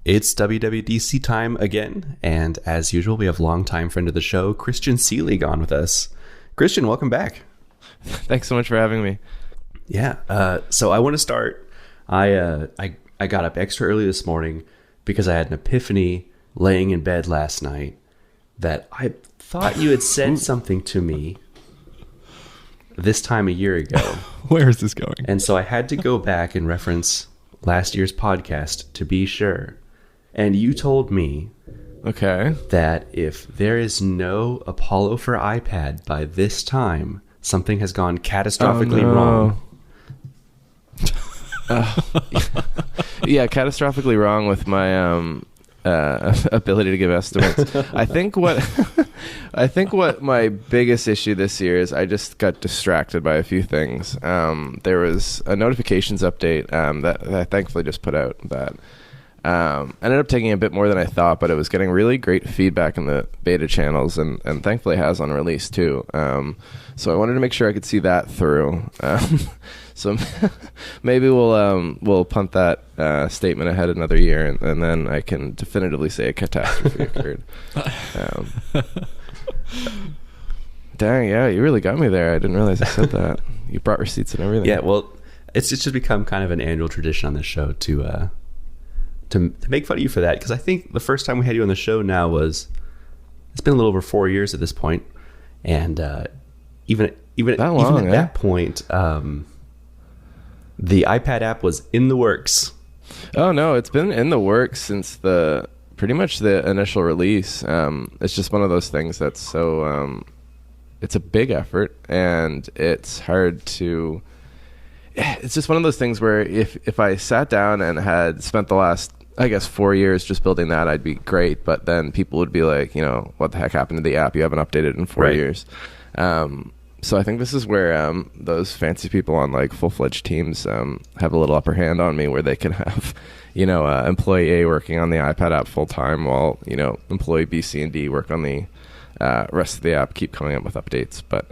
It's WWDC time again, and as usual, we have longtime friend of the show, Christian Selig, on with us. Christian, welcome back. Thanks so much for having me. Yeah, so I want to start. I got up extra early this morning because I had an epiphany laying in bed last night that I thought you had said something to me this time a year ago. Where is this going? And so I had to go back and reference last year's podcast to be sure. And you told me that if there is no Apollo for iPad by this time, something has gone catastrophically wrong. Yeah, catastrophically wrong with my ability to give estimates. I think what my biggest issue this year is I just got distracted by a few things. There was a notifications update that I thankfully just put out that ended up taking a bit more than I thought, but it was getting really great feedback in the beta channels, and thankfully has on release too. So I wanted to make sure I could see that through. So maybe we'll punt that statement ahead another year, and then I can definitively say a catastrophe occurred. Dang, yeah, you really got me there. I didn't realize I said that. You brought receipts and everything. Yeah, well, it's just become kind of an annual tradition on this show to make fun of you for that, because I think the first time we had you on the show it's been a little over 4 years at this point, and even at that point, the iPad app was in the works. Oh no, it's been in the works since pretty much the initial release. It's just one of those things that's so it's a big effort, and it's hard to. It's just one of those things where if I sat down and had spent the last, I guess, 4 years just building that, I'd be great. But then people would be like, what the heck happened to the app? You haven't updated in 4 years. So I think this is where those fancy people on like full-fledged teams have a little upper hand on me, where they can have, employee A working on the iPad app full-time while, employee B, C, and D work on the rest of the app, keep coming up with updates. But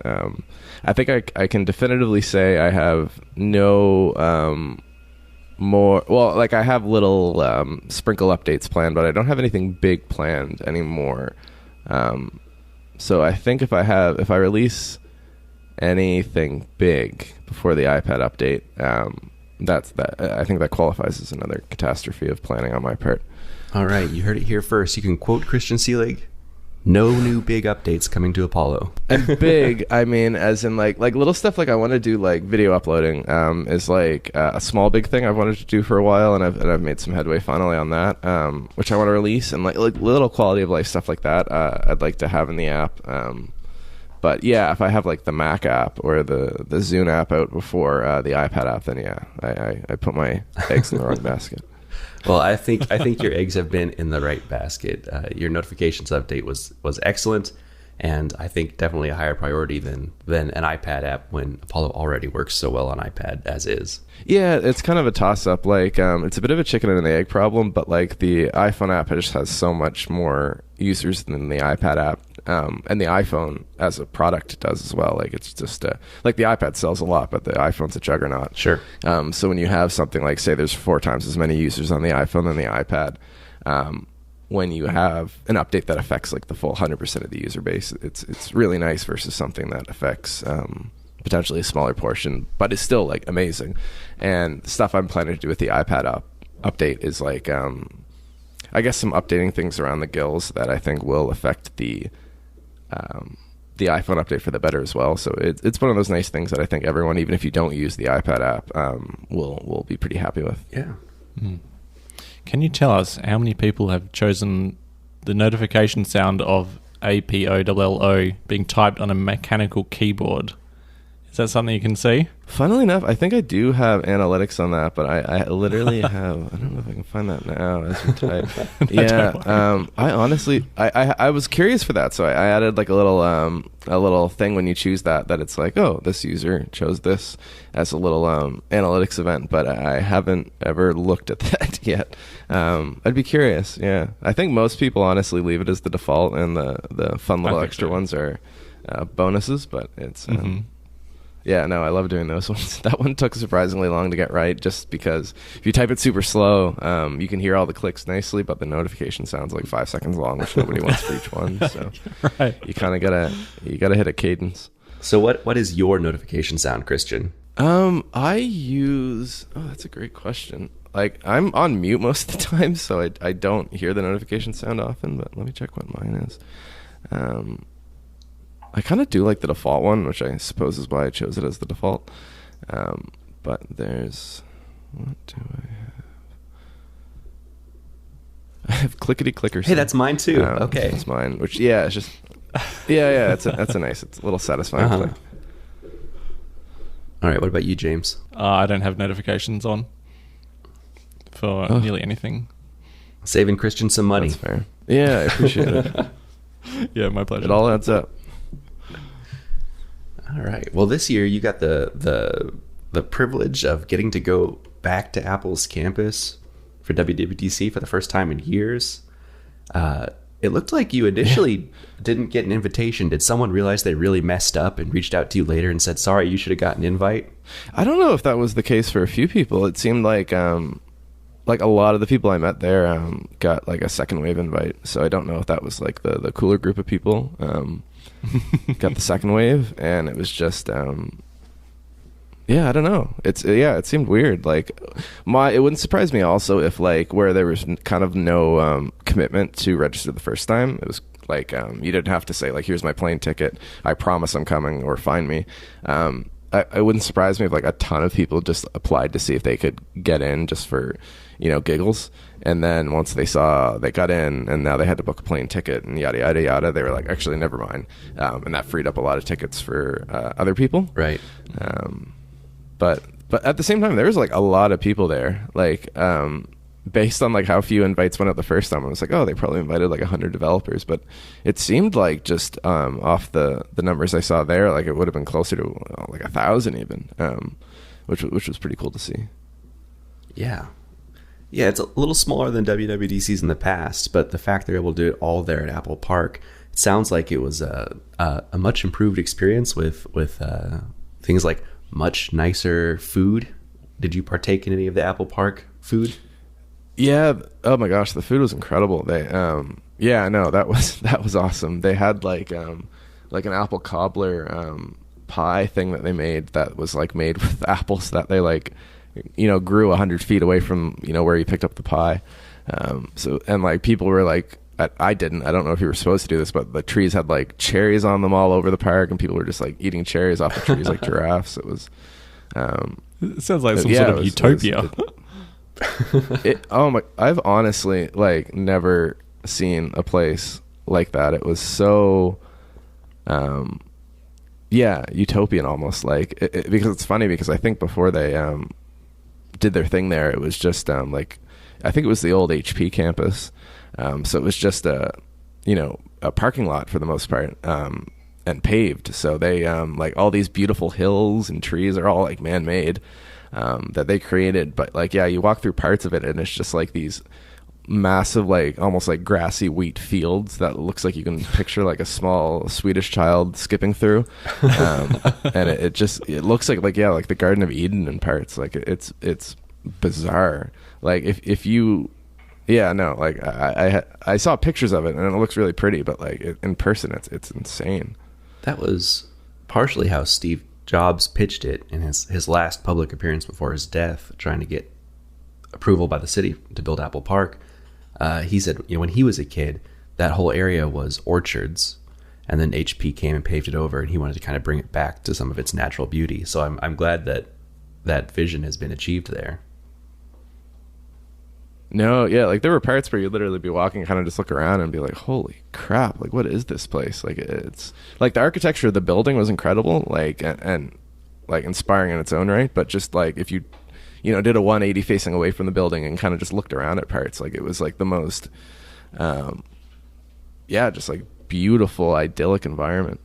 I think I can definitively say I have no more. Well, like I have little sprinkle updates planned, but I don't have anything big planned anymore. So I think if I release anything big before the iPad update, I think that qualifies as another catastrophe of planning on my part. All right, you heard it here first. You can quote Christian Selig. No new big updates coming to Apollo. And big, I mean, as in like little stuff. Like I want to do like video uploading. Is like a small big thing I've wanted to do for a while, and I've made some headway finally on that, which I want to release. And like little quality of life stuff like that, I'd like to have in the app. But yeah, if I have like the Mac app or the Zune app out before the iPad app, then yeah, I put my eggs in the wrong basket. Well, I think your eggs have been in the right basket. Your notifications update was excellent, and I think definitely a higher priority than an iPad app when Apollo already works so well on iPad as is. Yeah, it's kind of a toss-up. Like it's a bit of a chicken and the egg problem, but like the iPhone app just has so much more users than the iPad app. And the iPhone as a product does as well. Like it's just like the iPad sells a lot, but the iPhone's a juggernaut. Sure. So when you have something like, say, there's 4 times as many users on the iPhone than the iPad, when you have an update that affects like the full 100% of the user base, it's really nice versus something that affects potentially a smaller portion, but is still like amazing. And the stuff I'm planning to do with the iPad update is like, I guess some updating things around the gills that I think will affect the iPhone update for the better as well. So it's one of those nice things that I think everyone, even if you don't use the iPad app, will be pretty happy with. Yeah. Mm. Can you tell us how many people have chosen the notification sound of APOLLO being typed on a mechanical keyboard? Is that something you can see? Funnily enough, I think I do have analytics on that, but I literally have. I don't know if I can find that now as we type. Yeah, I honestly, I was curious for that, so I added like a little thing when you choose that it's like, oh, this user chose this as a little analytics event, but I haven't ever looked at that yet. I'd be curious. Yeah, I think most people honestly leave it as the default, and the fun little extra ones are bonuses, but it's. Yeah, no, I love doing those ones. That one took surprisingly long to get right, just because if you type it super slow, you can hear all the clicks nicely, but the notification sounds like 5 seconds long, which nobody wants for each one. So Right. you kind of gotta hit a cadence. So what is your notification sound, Christian? I use. Oh, that's a great question. Like, I'm on mute most of the time, so I don't hear the notification sound often. But let me check what mine is. I kind of do like the default one, which I suppose is why I chose it as the default. But there's, what do I have? I have clickety clickers. Hey, that's mine too. Okay, that's mine. Which it's just yeah. That's a nice. It's a little satisfying. Uh-huh. Click. All right. What about you, James? I don't have notifications on for nearly anything. Saving Christian some money. That's fair. Yeah, I appreciate it. Yeah, my pleasure. It all adds up. All right. Well, this year you got the privilege of getting to go back to Apple's campus for WWDC for the first time in years. It looked like you initially didn't get an invitation. Did someone realize they really messed up and reached out to you later and said, sorry, you should have gotten an invite? I don't know if that was the case for a few people. It seemed like a lot of the people I met there got like a second wave invite. So I don't know if that was like the cooler group of people got the second wave, and it was just I don't know. It seemed weird. Like it wouldn't surprise me also if like where there was kind of no commitment to register the first time, it was like you didn't have to say like, here's my plane ticket, I promise I'm coming, or find me. It wouldn't surprise me if like a ton of people just applied to see if they could get in just for, giggles. And then once they saw they got in and now they had to book a plane ticket and yada, yada, yada, they were like, actually, never mind. And that freed up a lot of tickets for other people. Right. But at the same time, there was like a lot of people there. Like, based on like how few invites went out the first time, I was like, oh, they probably invited like 100 developers. But it seemed like just off the numbers I saw there, like it would have been closer to like 1,000 even, which was pretty cool to see. Yeah. Yeah, it's a little smaller than WWDC's in the past, but the fact they're able to do it all there at Apple Park, it sounds like it was a much improved experience with things like much nicer food. Did you partake in any of the Apple Park food? Yeah. Oh my gosh, the food was incredible. They that was awesome. They had like an apple cobbler pie thing that they made that was like made with apples that they like grew 100 feet away from where you picked up the pie. So and like people were like, I don't know if you were supposed to do this, but the trees had like cherries on them all over the park, and people were just like eating cherries off the trees like giraffes. It was it sounds like some sort of utopia. I've honestly like never seen a place like that. It was so utopian almost, like because it's funny because I think before they did their thing there, it was just like, I think it was the old HP campus, so it was just a parking lot for the most part, and paved. So they like all these beautiful hills and trees are all like man-made, that they created. But like, you walk through parts of it and it's just like these massive, like almost like grassy wheat fields that looks like you can picture like a small Swedish child skipping through, and it looks like the Garden of Eden in parts. Like it's bizarre. Like if you like I saw pictures of it and it looks really pretty, but like in person it's insane. That was partially how Steve Jobs pitched it in his last public appearance before his death, trying to get approval by the city to build Apple Park. He said, when he was a kid, that whole area was orchards, and then HP came and paved it over, and he wanted to kind of bring it back to some of its natural beauty. So I'm glad that vision has been achieved there. No, yeah, like there were parts where you'd literally be walking and kind of just look around and be like, holy crap, like what is this place? Like it's like the architecture of the building was incredible, like and like inspiring in its own right, but just like if you did a 180 facing away from the building and kind of just looked around at parts, like it was like the most just like beautiful, idyllic environment.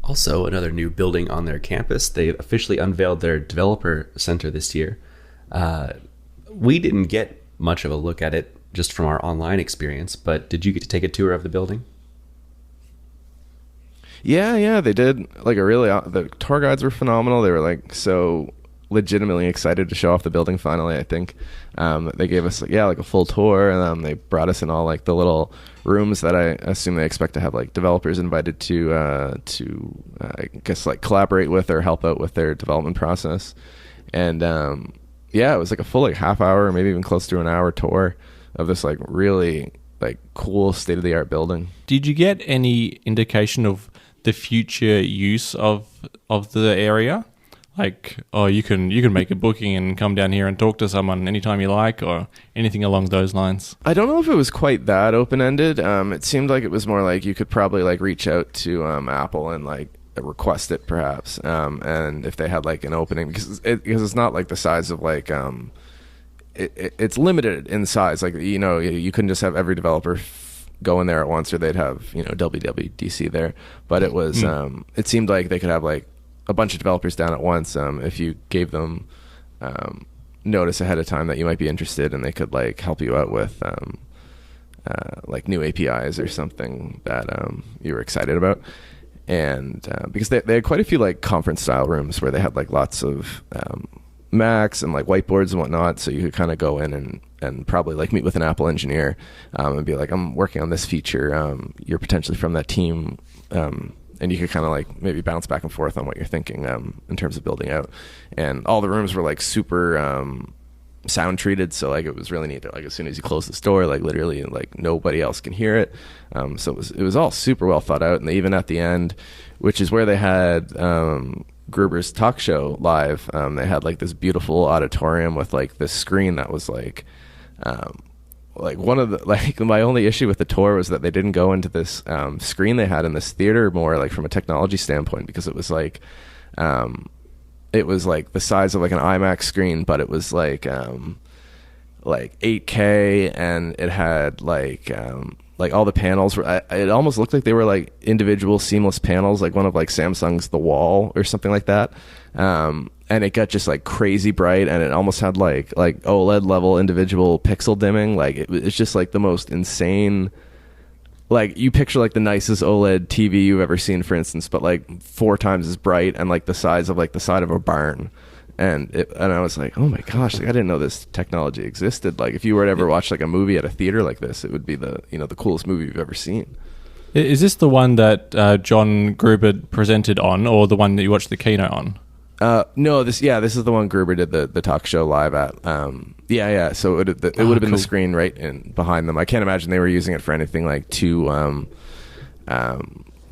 Also, another new building on their campus, they officially unveiled their developer center this year. We didn't get much of a look at it just from our online experience, but did you get to take a tour of the building? Yeah, they did like a really the tour guides were phenomenal. They were like so legitimately excited to show off the building finally. I think they gave us like a full tour, and they brought us in all like the little rooms that I assume they expect to have like developers invited to I guess like collaborate with or help out with their development process. And it was like a full like half hour, maybe even close to an hour tour of this like really like cool state of the art building. Did you get any indication of the future use of the area? Like, you can make a booking and come down here and talk to someone anytime you like, or anything along those lines? I don't know if it was quite that open-ended. It seemed like it was more like you could probably like reach out to Apple and like request it perhaps, and if they had like an opening, because it's not like the size of like it's limited in size. Like, you know, you couldn't just have every developer go in there at once, or they'd have, you know, WWDC there. But it was it seemed like they could have like a bunch of developers down at once if you gave them notice ahead of time that you might be interested, and they could like help you out with like new APIs or something that you were excited about. And because they had quite a few like conference style rooms where they had like lots of Macs and like whiteboards and whatnot, so you could kind of go in and probably like meet with an Apple engineer and be like, I'm working on this feature, you're potentially from that team, and you could kind of like maybe bounce back and forth on what you're thinking in terms of building out. And all the rooms were like super sound treated, so like it was really neat. Like as soon as you close this door, like literally like nobody else can hear it. So it was all super well thought out. And they, even at the end, which is where they had Gruber's talk show live, they had like this beautiful auditorium with like this screen that was like one of the, like my only issue with the tour was that they didn't go into this screen they had in this theater more like from a technology standpoint, because it was like the size of like an IMAX screen, but it was like 8K, and it had like all the panels were, it almost looked like they were like individual seamless panels, like one of like Samsung's The Wall or something like that. And it got just like crazy bright, and it almost had like OLED level individual pixel dimming. Like it's just like the most insane, like you picture like the nicest OLED TV you've ever seen, for instance, but like 4 times as bright and like the size of like the side of a barn. And I was like, oh my gosh, like I didn't know this technology existed. Like if you were to ever watch like a movie at a theater like this, it would be the coolest movie you've ever seen. Is this the one that John Gruber presented on, or the one that you watched the keynote on? No, this is the one Gruber did the talk show live at. So it would have been cool. the screen right in behind them. I can't imagine they were using it for anything like too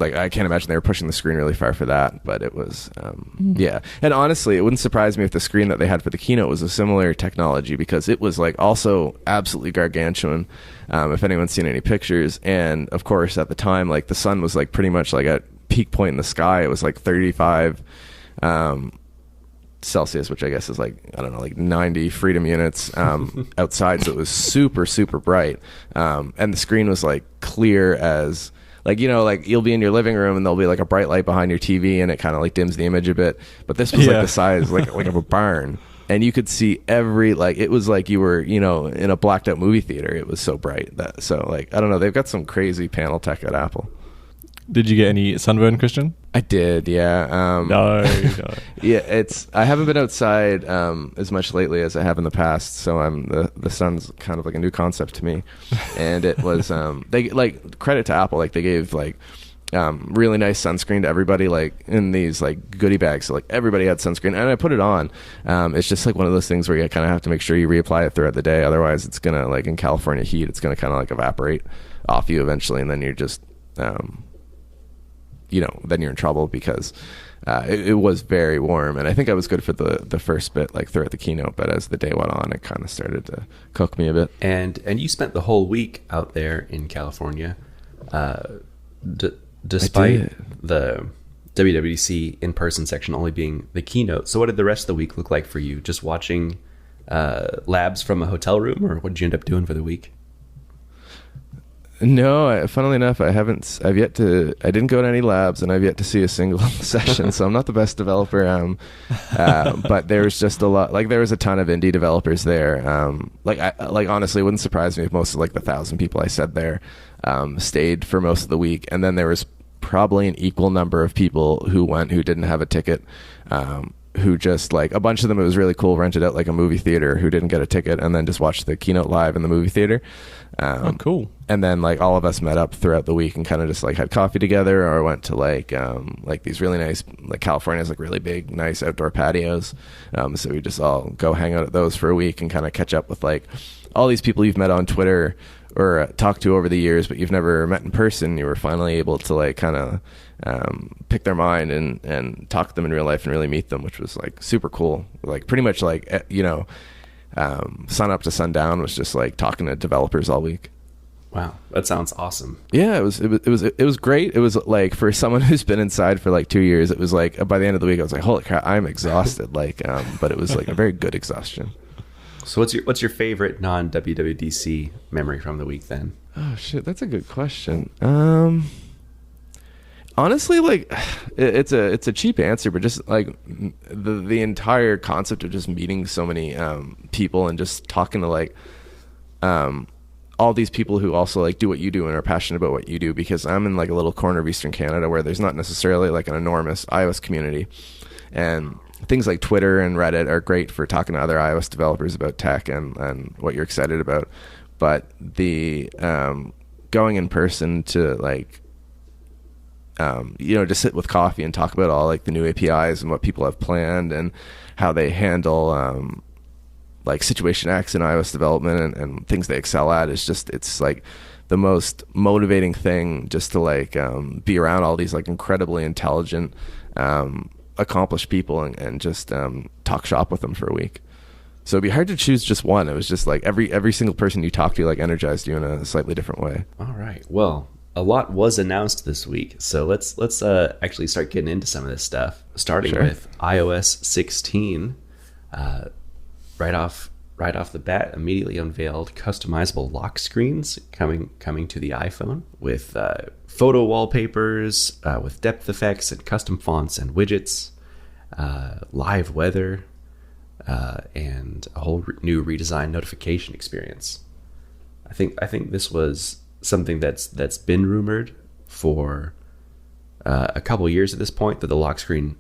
like I can't imagine they were pushing the screen really far for that, but it was And honestly, it wouldn't surprise me if the screen that they had for the keynote was a similar technology, because it was like also absolutely gargantuan. If anyone's seen any pictures, and of course at the time, like the sun was like pretty much like at peak point in the sky. It was like 35 Celsius, which I guess is like, I don't know, like 90 freedom units outside, so it was super super bright, and the screen was like clear as, like, you know, like you'll be in your living room and there'll be like a bright light behind your TV and it kind of like dims the image a bit, but this was like the size like of a barn, and you could see every, like it was like you were, you know, in a blacked out movie theater. It was so bright. That, so like I don't know, they've got some crazy panel tech at Apple. Did you get any sunburn, Christian? I did, yeah. No. Yeah, I haven't been outside as much lately as I have in the past, so the sun's kind of like a new concept to me. And it was they, like, credit to Apple, like they gave like really nice sunscreen to everybody, like in these like goodie bags, so like everybody had sunscreen, and I put it on. It's just like one of those things where you kind of have to make sure you reapply it throughout the day, otherwise it's gonna, like in California heat, it's gonna kind of like evaporate off you eventually, and then you're just you know, then you're in trouble, because it was very warm. And I think I was good for the first bit, like throughout the keynote, but as the day went on, it kind of started to cook me a bit. And you spent the whole week out there in California, despite the WWDC in-person section only being the keynote. So what did the rest of the week look like for you? Just watching labs from a hotel room, or what did you end up doing for the week? No, funnily enough, I didn't go to any labs, and I've yet to see a single session, so I'm not the best developer. But there was just a lot, like there was a ton of indie developers there. Like honestly, it wouldn't surprise me if most of like the 1,000 people I said there stayed for most of the week. And then there was probably an equal number of people who went who didn't have a ticket, who just like a bunch of them, it was really cool, rented out like a movie theater, who didn't get a ticket and then just watched the keynote live in the movie theater. Oh, cool. And then like all of us met up throughout the week and kind of just like had coffee together, or went to like these really nice, like California has like really big, nice outdoor patios. So we just all go hang out at those for a week and kind of catch up with like all these people you've met on Twitter or talked to over the years, but you've never met in person. You were finally able to like kind of pick their mind and talk to them in real life and really meet them, which was like super cool. Like pretty much like, sun up to sundown was just like talking to developers all week. Wow, that sounds awesome. Yeah, it was great. It was like, for someone who's been inside for like 2 years, it was like by the end of the week I was like, holy crap, I'm exhausted. But it was like a very good exhaustion. So what's your favorite non-WWDC memory from the week then? Oh shit, that's a good question. Honestly, like it's a cheap answer, but just like the entire concept of just meeting so many people and just talking to like all these people who also like do what you do and are passionate about what you do, because I'm in like a little corner of Eastern Canada where there's not necessarily like an enormous iOS community, and things like Twitter and Reddit are great for talking to other iOS developers about tech and what you're excited about. But the going in person to like just sit with coffee and talk about all like the new APIs and what people have planned and how they handle like Situation X in iOS development and things they excel at, is just, it's like the most motivating thing, just to like be around all these like incredibly intelligent, accomplished people and just talk shop with them for a week. So it'd be hard to choose just one. It was just like every single person you talked to like energized you in a slightly different way. All right. Well, a lot was announced this week, so let's actually start getting into some of this stuff. Starting with iOS 16, right off the bat, immediately unveiled customizable lock screens coming to the iPhone with photo wallpapers, with depth effects and custom fonts and widgets, live weather, and a whole new redesigned notification experience. I think this was something that's been rumored for a couple years at this point, that the lock screen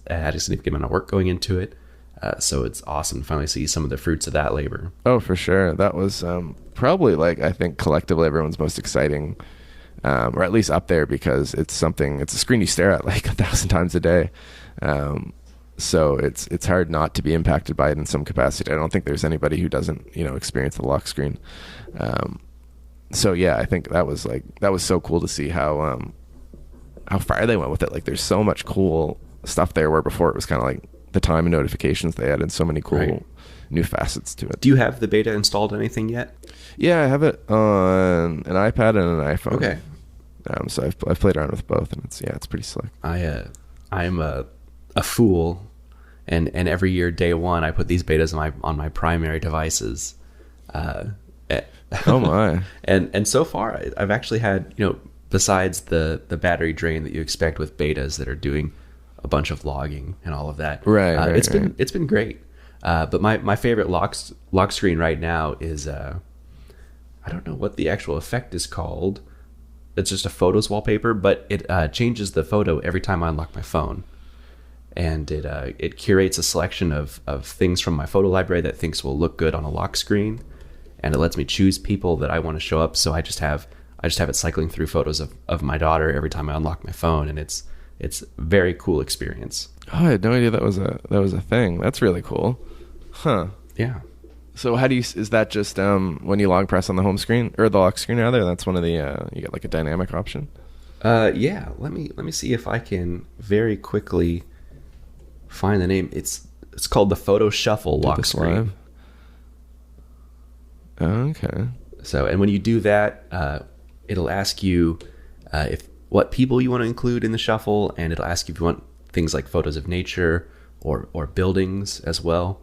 had a significant amount of work going into it. So it's awesome to finally see some of the fruits of that labor. Oh, for sure. That was probably like, I think collectively everyone's most exciting, or at least up there, because it's a screen you stare at like 1,000 times a day. So it's hard not to be impacted by it in some capacity. I don't think there's anybody who doesn't, experience the lock screen. So yeah, I think that was so cool to see how far they went with it. Like there's so much cool stuff there, where before it was kind of like the time and notifications they added so many cool new facets to it. Do you have the beta installed anything yet? Yeah, I have it on an iPad and an iPhone. Okay. So I've played around with both, and it's pretty slick. I'm a fool, and every year day one I put these betas on my primary devices. Oh my! and so far I've actually had, besides the battery drain that you expect with betas that are doing a bunch of logging and all of that, it's been great. But my favorite lock screen right now is I don't know what the actual effect is called. It's just a photos wallpaper, but it changes the photo every time I unlock my phone, and it curates a selection of things from my photo library that thinks will look good on a lock screen, and it lets me choose people that I want to show up. So I just have it cycling through photos of my daughter every time I unlock my phone, and it's a very cool experience. Oh, I had no idea that was a thing. That's really cool. Huh. Yeah. So is that just when you long press on the home screen or the lock screen rather? That's one of the you get like a dynamic option. Yeah. Let me see if I can very quickly find the name. It's called the Photo Shuffle lock screen. Live? Okay. So, and when you do that, it'll ask you what people you want to include in the shuffle, and it'll ask you if you want things like photos of nature or buildings as well.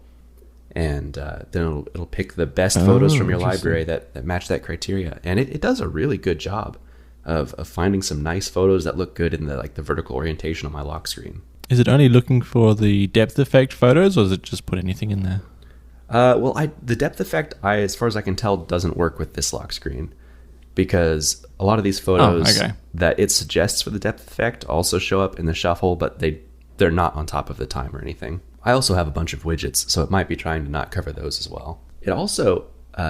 And then it'll pick the best photos from your library that match that criteria. And it does a really good job of finding some nice photos that look good in the vertical orientation on my lock screen. Is it only looking for the depth effect photos, or does it just put anything in there? The depth effect, as far as I can tell, doesn't work with this lock screen, because a lot of these photos okay. that it suggests for the depth effect also show up in the shuffle, but they're not on top of the time or anything. I also have a bunch of widgets, so it might be trying to not cover those as well. It also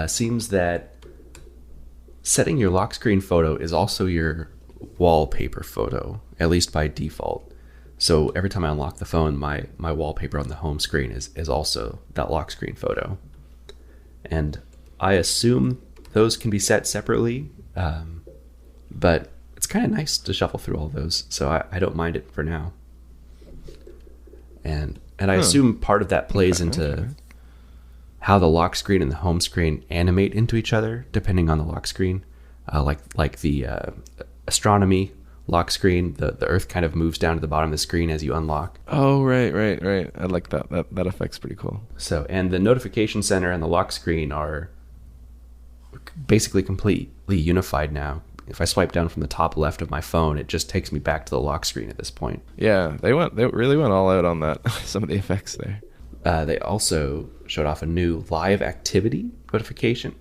seems that setting your lock screen photo is also your wallpaper photo, at least by default. So every time I unlock the phone, my wallpaper on the home screen is also that lock screen photo. And I assume those can be set separately, but it's kind of nice to shuffle through all those, so I don't mind it for now. And I assume part of that plays into how the lock screen and the home screen animate into each other, depending on the lock screen. Like the astronomy lock screen, the Earth kind of moves down to the bottom of the screen as you unlock. Oh, right. I like that. That effect's pretty cool. So, and the notification center and the lock screen are basically completely unified now. If I swipe down from the top left of my phone, it just takes me back to the lock screen at this point. Yeah, they really went all out on that. Some of the effects there. They also showed off a new live activity notification.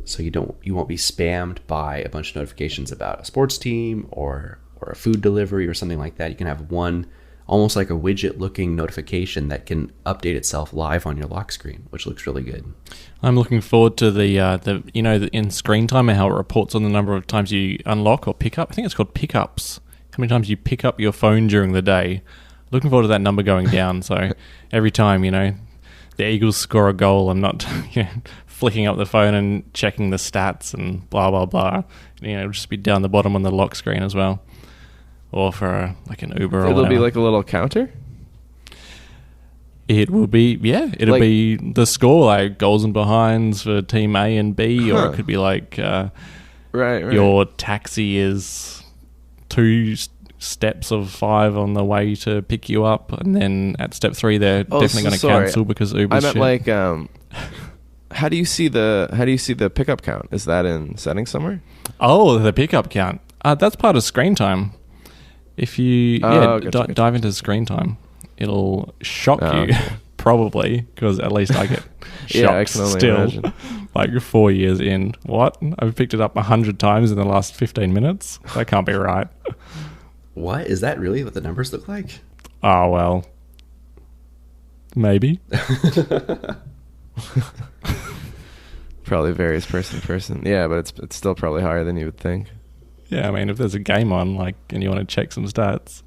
So you won't be spammed by a bunch of notifications about a sports team or a food delivery or something like that. You can have one almost like a widget looking notification that can update itself live on your lock screen, which looks really good. I'm looking forward to the in screen timer, how it reports on the number of times you unlock or pick up. I think it's called pickups. How many times you pick up your phone during the day. Looking forward to that number going down. So every time, the Eagles score a goal, I'm not flicking up the phone and checking the stats and blah, blah, blah. It'll just be down the bottom on the lock screen as well. Or for an Uber or It'll whatever. be like a little counter? It will be, it'll be the score, like goals and behinds for team A and B, or it could be like right. Your taxi is 2 steps of 5 on the way to pick you up, and then at step 3 they're definitely going to cancel because Uber's I meant shit. how do you see the pickup count? Is that in settings somewhere? Oh, the pickup count. That's part of screen time. If you gotcha. dive into screen time, it'll shock you, okay. Probably, because at least I get shocked Yeah, I can only still. imagine. Like 4 years in. What? I've picked it up 100 times in the last 15 minutes? That can't be right. What? Is that really what the numbers look like? Oh, well. Maybe. Probably varies person to person. Yeah, but it's still probably higher than you would think. Yeah, I mean, if there's a game on, and you want to check some stats.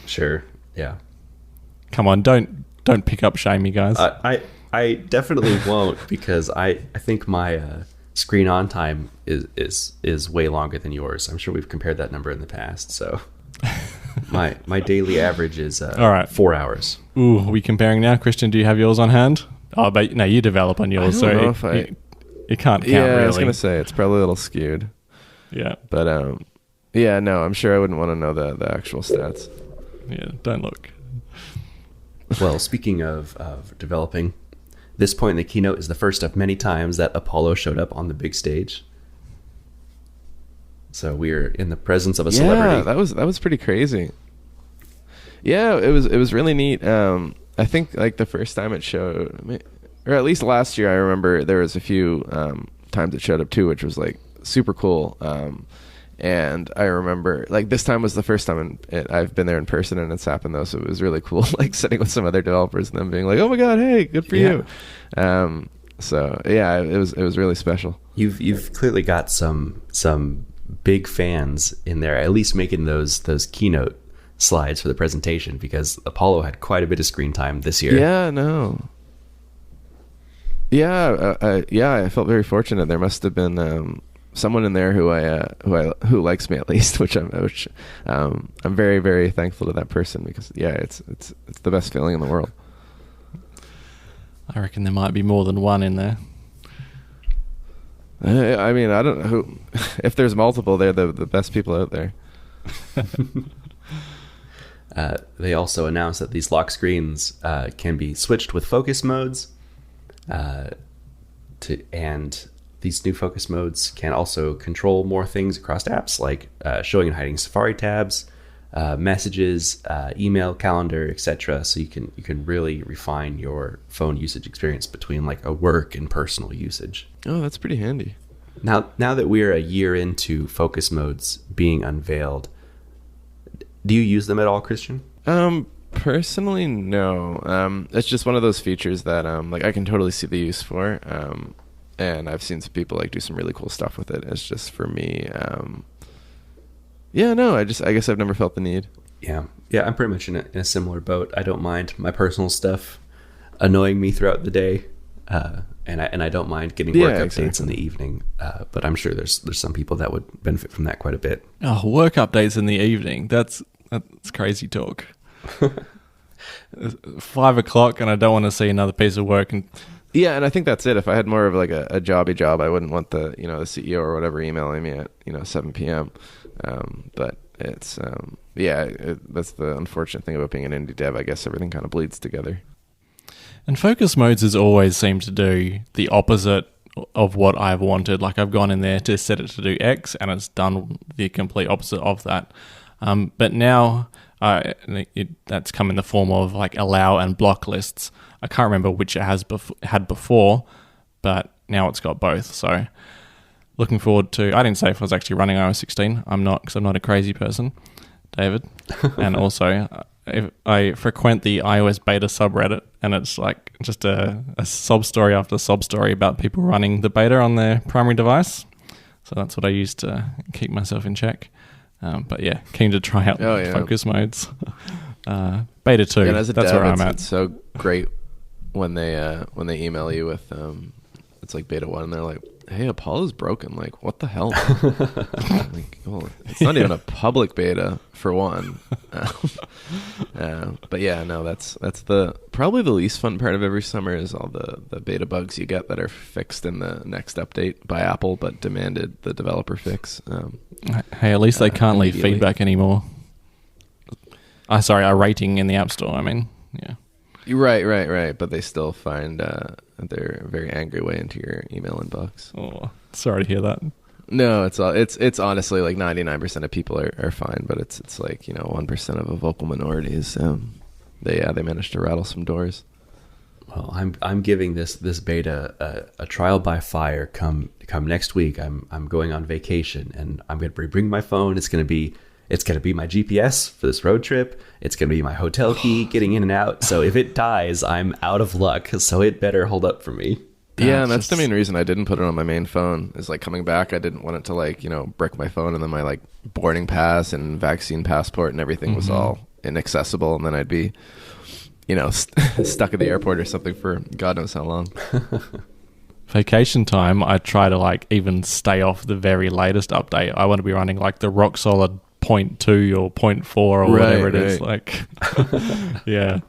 Sure. Yeah. Come on, don't pick up shame me, guys. I definitely won't, because I think my screen on time is way longer than yours. I'm sure we've compared that number in the past. So my daily average is all right, 4 hours. Ooh, are we comparing now? Christian, do you have yours on hand? Oh, but no, you develop on yours, I don't know so if you can't count. Yeah, really. I was gonna say it's probably a little skewed. Yeah, but no, I'm sure I wouldn't want to know the actual stats. Yeah, don't look. Well, speaking of developing, this point in the keynote is the first of many times that Apollo showed up on the big stage. So we're in the presence of a celebrity. Yeah, that was pretty crazy. Yeah, it was really neat. I think like the first time it showed, or at least last year, I remember there was a few times it showed up too, which was like super cool. And I remember like this time was the first time I've been there in person, and it's happened though, so it was really cool. Like sitting with some other developers and them being like, "Oh my god, hey, good for you." So yeah, it was really special. You've clearly got some big fans in there, at least making those keynote slides for the presentation, because Apollo had quite a bit of screen time this year. Yeah, no. Yeah, I felt very fortunate. There must have been someone in there who likes me at least, which I'm very, very thankful to that person, because it's the best feeling in the world. I reckon there might be more than one in there. I mean, I don't know who. If there's multiple, they're the best people out there. They also announced that these lock screens can be switched with focus modes, and these new focus modes can also control more things across apps, like showing and hiding Safari tabs, messages, email, calendar, etc. So you can really refine your phone usage experience between like a work and personal usage. Oh, that's pretty handy. Now that we're a year into focus modes being unveiled, do you use them at all, Christian? Personally, no. It's just one of those features that like I can totally see the use for. And I've seen some people like do some really cool stuff with it. It's just for me. Yeah, no. I guess I've never felt the need. Yeah. I'm pretty much in a similar boat. I don't mind my personal stuff annoying me throughout the day, and I don't mind getting work updates in the evening. But I'm sure there's some people that would benefit from that quite a bit. Oh, work updates in the evening. That's crazy talk. 5 o'clock, and I don't want to see another piece of work. And yeah, and I think that's it. If I had more of like a jobby job, I wouldn't want the the CEO or whatever emailing me at 7 p.m. But it's that's the unfortunate thing about being an indie dev. I guess everything kind of bleeds together. And focus modes has always seemed to do the opposite of what I've wanted. Like I've gone in there to set it to do X, and it's done the complete opposite of that. But now that's come in the form of like allow and block lists. I can't remember which it had before, but now it's got both. So looking forward to. I didn't say if I was actually running iOS 16. I'm not, because I'm not a crazy person, David. And also, if I frequent the iOS beta subreddit, and it's like just a sob story after sob story about people running the beta on their primary device. So that's what I use to keep myself in check. But yeah, keen to try out focus modes. Beta 2, and as a that's dev, where I'm at. It's so great when they email you with it's like beta 1, and they're like, hey, Apollo's broken. Like, what the hell? Like, well, it's not even a public beta for one. But yeah, no, that's probably the least fun part of every summer is all the beta bugs you get that are fixed in the next update by Apple, but demanded the developer fix. Hey, at least they can't leave feedback anymore. A rating in the App Store. I mean, yeah. Right. But they still find their very angry way into your email inbox. Oh, sorry to hear that. No, it's honestly like 99% of people are fine, but it's like 1% of a vocal minority is they managed to rattle some doors. Well, I'm giving this beta a trial by fire. Come next week. I'm going on vacation, and I'm going to bring my phone. It's going to be my GPS for this road trip. It's going to be my hotel key getting in and out. So if it dies, I'm out of luck. So it better hold up for me. Yeah, and that's the main reason I didn't put it on my main phone. Is like coming back, I didn't want it to brick my phone, and then my boarding pass and vaccine passport and everything was all inaccessible, and then I'd be stuck at the airport or something for God knows how long. Vacation time, I try to even stay off the very latest update. I want to be running the rock solid 0.2 or 0.4 or whatever it is. Yeah.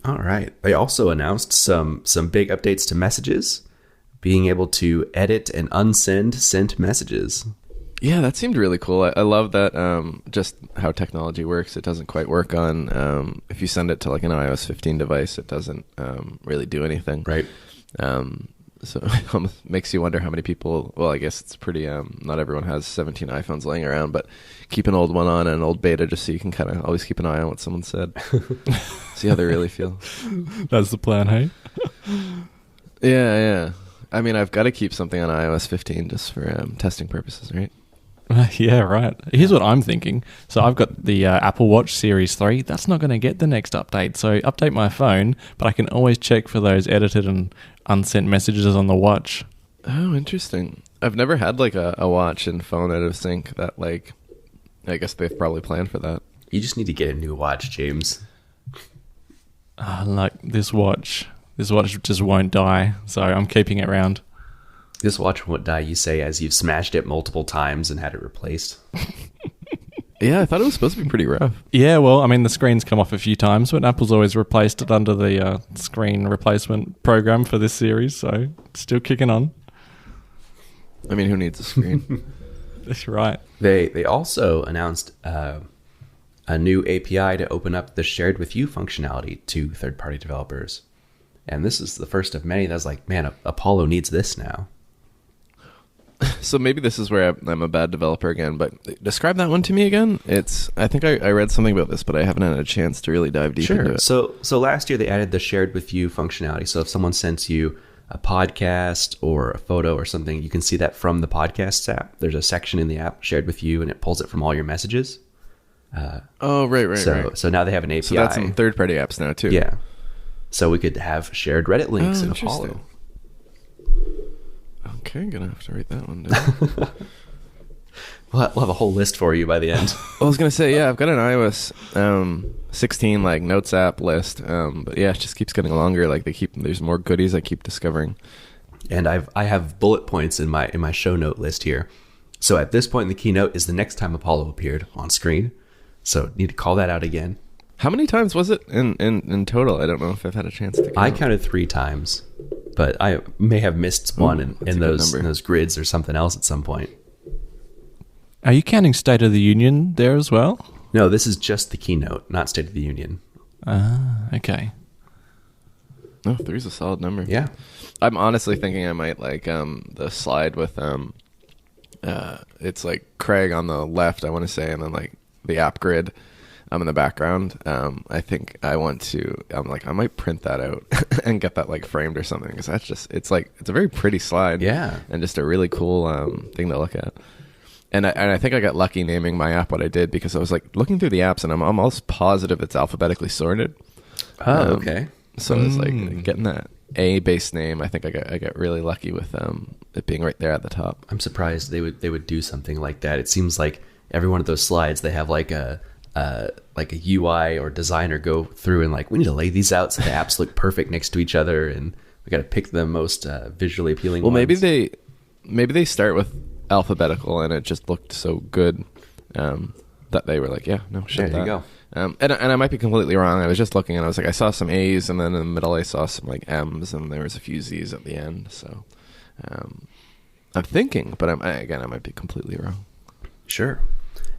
All right. They also announced some big updates to messages, being able to edit and unsend sent messages. Yeah, that seemed really cool. I love that just how technology works. It doesn't quite work on if you send it to an iOS 15 device, it doesn't really do anything. Right. So it almost makes you wonder how many people, well, I guess it's pretty, not everyone has 17 iPhones laying around, but keep an old one on and an old beta just so you can kind of always keep an eye on what someone said. See how they really feel. That's the plan, hey? Yeah. I mean, I've got to keep something on iOS 15 just for testing purposes, right? Yeah, right. Here's what I'm thinking. So I've got the Apple Watch Series 3. That's not going to get the next update. So update my phone, but I can always check for those edited and unsent messages on the watch. Oh, interesting. I've never had a watch and phone out of sync that I guess they've probably planned for that. You just need to get a new watch, James. This watch just won't die. So I'm keeping it around. This watch won't die, you say, as you've smashed it multiple times and had it replaced. Yeah, I thought it was supposed to be pretty rough. Yeah, well, I mean, the screen's come off a few times, but Apple's always replaced it under the screen replacement program for this series, so it's still kicking on. I mean, who needs a screen? That's right. They also announced a new API to open up the Shared With You functionality to third-party developers. And this is the first of many that's man, Apollo needs this now. So maybe this is where I'm a bad developer again, but describe that one to me again. I think I read something about this, but I haven't had a chance to really dive deep into it. So last year they added the Shared With You functionality. So if someone sends you a podcast or a photo or something, you can see that from the Podcasts app. There's a section in the app shared with you, and it pulls it from all your messages. Right. So now they have an API. So that's some third-party apps now too. Yeah. So we could have shared Reddit links in Apollo. Okay, I'm gonna have to write that one down. We'll have a whole list for you by the end. I was gonna say, yeah, I've got an iOS 16 like notes app list, but yeah, it just keeps getting longer. Like there's more goodies I keep discovering. And I have bullet points in my show note list here. So at this point in the keynote is the next time Apollo appeared on screen. So need to call that out again. How many times was it in total? I don't know if I've had a chance to count. I counted 3 times, but I may have missed one in those grids or something else at some point. Are you counting State of the Union there as well? No, this is just the keynote, not State of the Union. Okay. No, 3's a solid number. Yeah. I'm honestly thinking I might like the slide with it's like Craig on the left, I want to say, and then like the app grid in the background. I think I might print that out and get that like framed or something, because that's just it's a very pretty slide. Yeah. And just a really cool thing to look at. And I think I got lucky naming my app what I did, because I was like looking through the apps and I'm almost positive it's alphabetically sorted. Oh, okay. So it's like getting that A-based name. I think I got really lucky with it being right there at the top. I'm surprised they would do something like that. It seems like every one of those slides they have like a UI or designer go through and like, we need to lay these out so the apps look perfect next to each other, and we got to pick the most visually appealing ones. Maybe they start with alphabetical and it just looked so good that they were like, yeah, no shit. There you go. And I might be completely wrong. I was just looking and I was like, I saw some A's, and then in the middle I saw some like M's, and there was a few Z's at the end. So I'm thinking, but I might be completely wrong. Sure.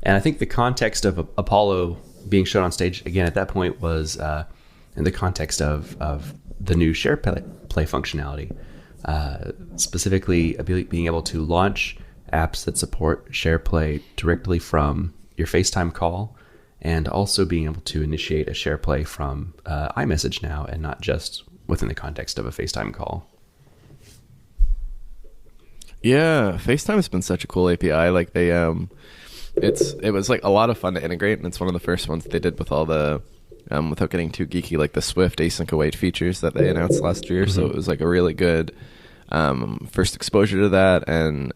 And I think the context of Apollo being shown on stage again at that point was in the context of the new share play functionality, specifically being able to launch apps that support share play directly from your FaceTime call, and also being able to initiate a share play from iMessage now, and not just within the context of a FaceTime call. Yeah, FaceTime has been such a cool API. Like they, it was like a lot of fun to integrate, and it's one of the first ones they did with all the, without getting too geeky, like the Swift async await features that they announced last year. Mm-hmm. So it was like a really good first exposure to that, and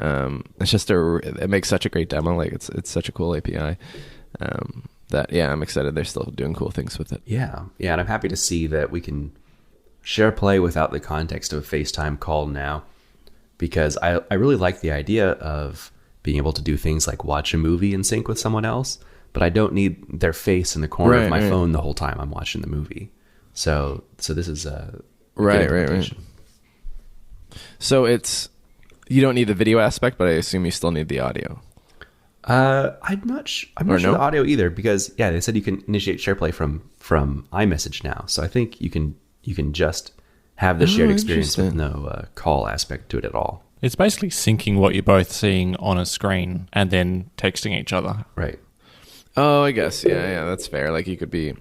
it's just it makes such a great demo. Like it's such a cool API. I'm excited they're still doing cool things with it. Yeah, and I'm happy to see that we can share play without the context of a FaceTime call now, because I really like the idea of being able to do things like watch a movie in sync with someone else, but I don't need their face in the corner of my phone the whole time I'm watching the movie. So this is a right. So you don't need the video aspect, but I assume you still need the audio. I'm not sure the audio either, because they said you can initiate SharePlay from iMessage now. So I think you can just have the shared experience with no call aspect to it at all. It's basically syncing what you're both seeing on a screen and then texting each other. Right. Oh, I guess. Yeah, that's fair. Like you could be,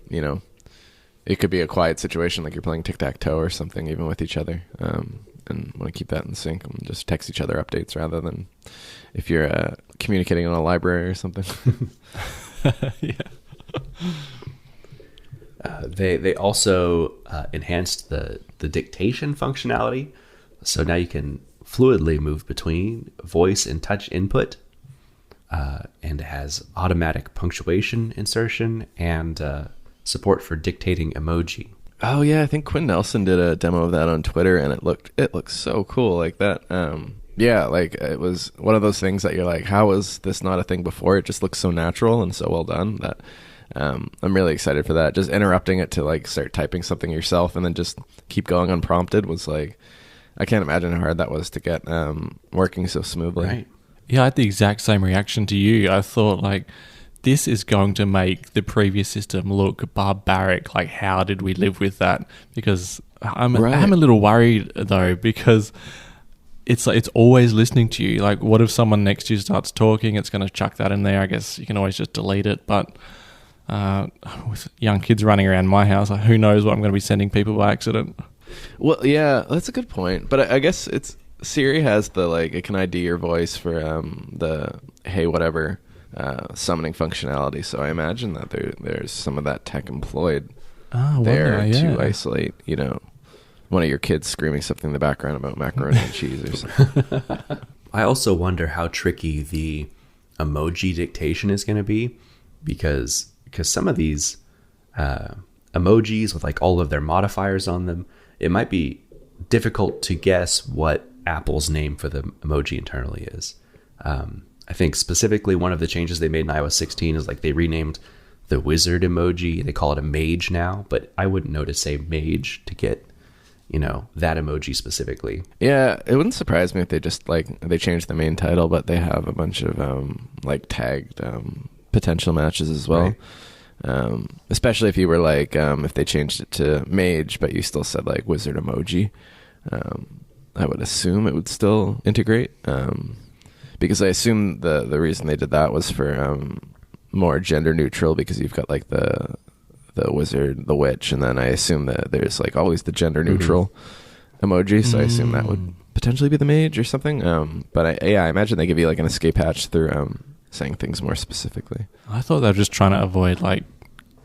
it could be a quiet situation, like you're playing tic-tac-toe or something, even with each other. And want to keep that in sync and just text each other updates rather than if you're communicating in a library or something. Yeah. They also enhanced the dictation functionality, so now you can fluidly move between voice and touch input, and it has automatic punctuation insertion and support for dictating emoji. Oh yeah, I think Quinn Nelson did a demo of that on Twitter, and it looked so cool, like that. Like it was one of those things that you're like, how was this not a thing before? It just looks so natural and so well done that I'm really excited for that. Just interrupting it to like start typing something yourself and then just keep going unprompted was like, I can't imagine how hard that was to get working so smoothly. Right. Yeah, I had the exact same reaction to you. I thought like, this is going to make the previous system look barbaric. Like, how did we live with that? Because I'm a little worried though, because it's like, it's always listening to you. Like, what if someone next to you starts talking? It's going to chuck that in there. I guess you can always just delete it. But with young kids running around my house, like, who knows what I'm going to be sending people by accident? Well, yeah, that's a good point. But I guess it's Siri has the like it can ID your voice for the hey whatever summoning functionality. So I imagine that there's some of that tech employed to isolate, one of your kids screaming something in the background about macaroni and cheese or something. I also wonder how tricky the emoji dictation is going to be because some of these emojis with like all of their modifiers on them, it might be difficult to guess what Apple's name for the emoji internally is. I think specifically one of the changes they made in iOS 16 is like they renamed the wizard emoji. They call it a mage now, but I wouldn't know to say mage to get that emoji specifically. Yeah, it wouldn't surprise me if they just they changed the main title, but they have a bunch of tagged potential matches as well. Right. Especially if you were if they changed it to mage, but you still said wizard emoji. I would assume it would still integrate. Because I assume the reason they did that was for more gender neutral, because you've got the wizard, the witch, and then I assume that there's always the gender neutral emoji, so I assume that would potentially be the mage or something. But I imagine they give you an escape hatch through saying things more specifically. I thought they were just trying to avoid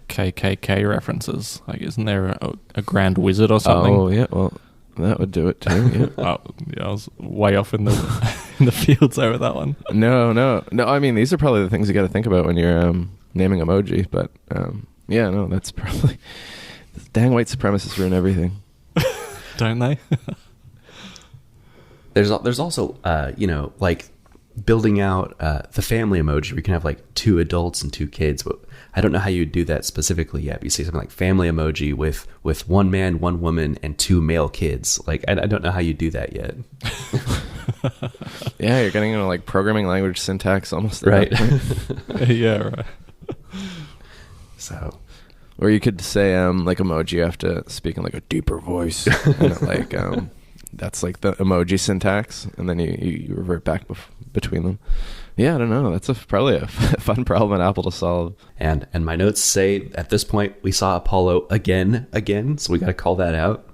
KKK references. Isn't there a grand wizard or something? Oh yeah, well that would do it too. Yeah. I was way off in the in the fields over that one. No. I mean, these are probably the things you got to think about when you're naming emoji. But yeah, no, that's probably dang white supremacists ruin everything, don't they? There's also building out the family emoji where you can have 2 adults and 2 kids, but I don't know how you would do that specifically yet. You say something like family emoji with 1 man, 1 woman, and 2 male kids. I don't know how you do that yet. Yeah, you're getting into programming language syntax almost. Right. Yeah, right. So, or you could say emoji, you have to speak in a deeper voice, and that's the emoji syntax, and then you revert back between them. Yeah, I don't know. That's probably a fun problem at Apple to solve. And my notes say at this point we saw Apollo again, so we got to call that out.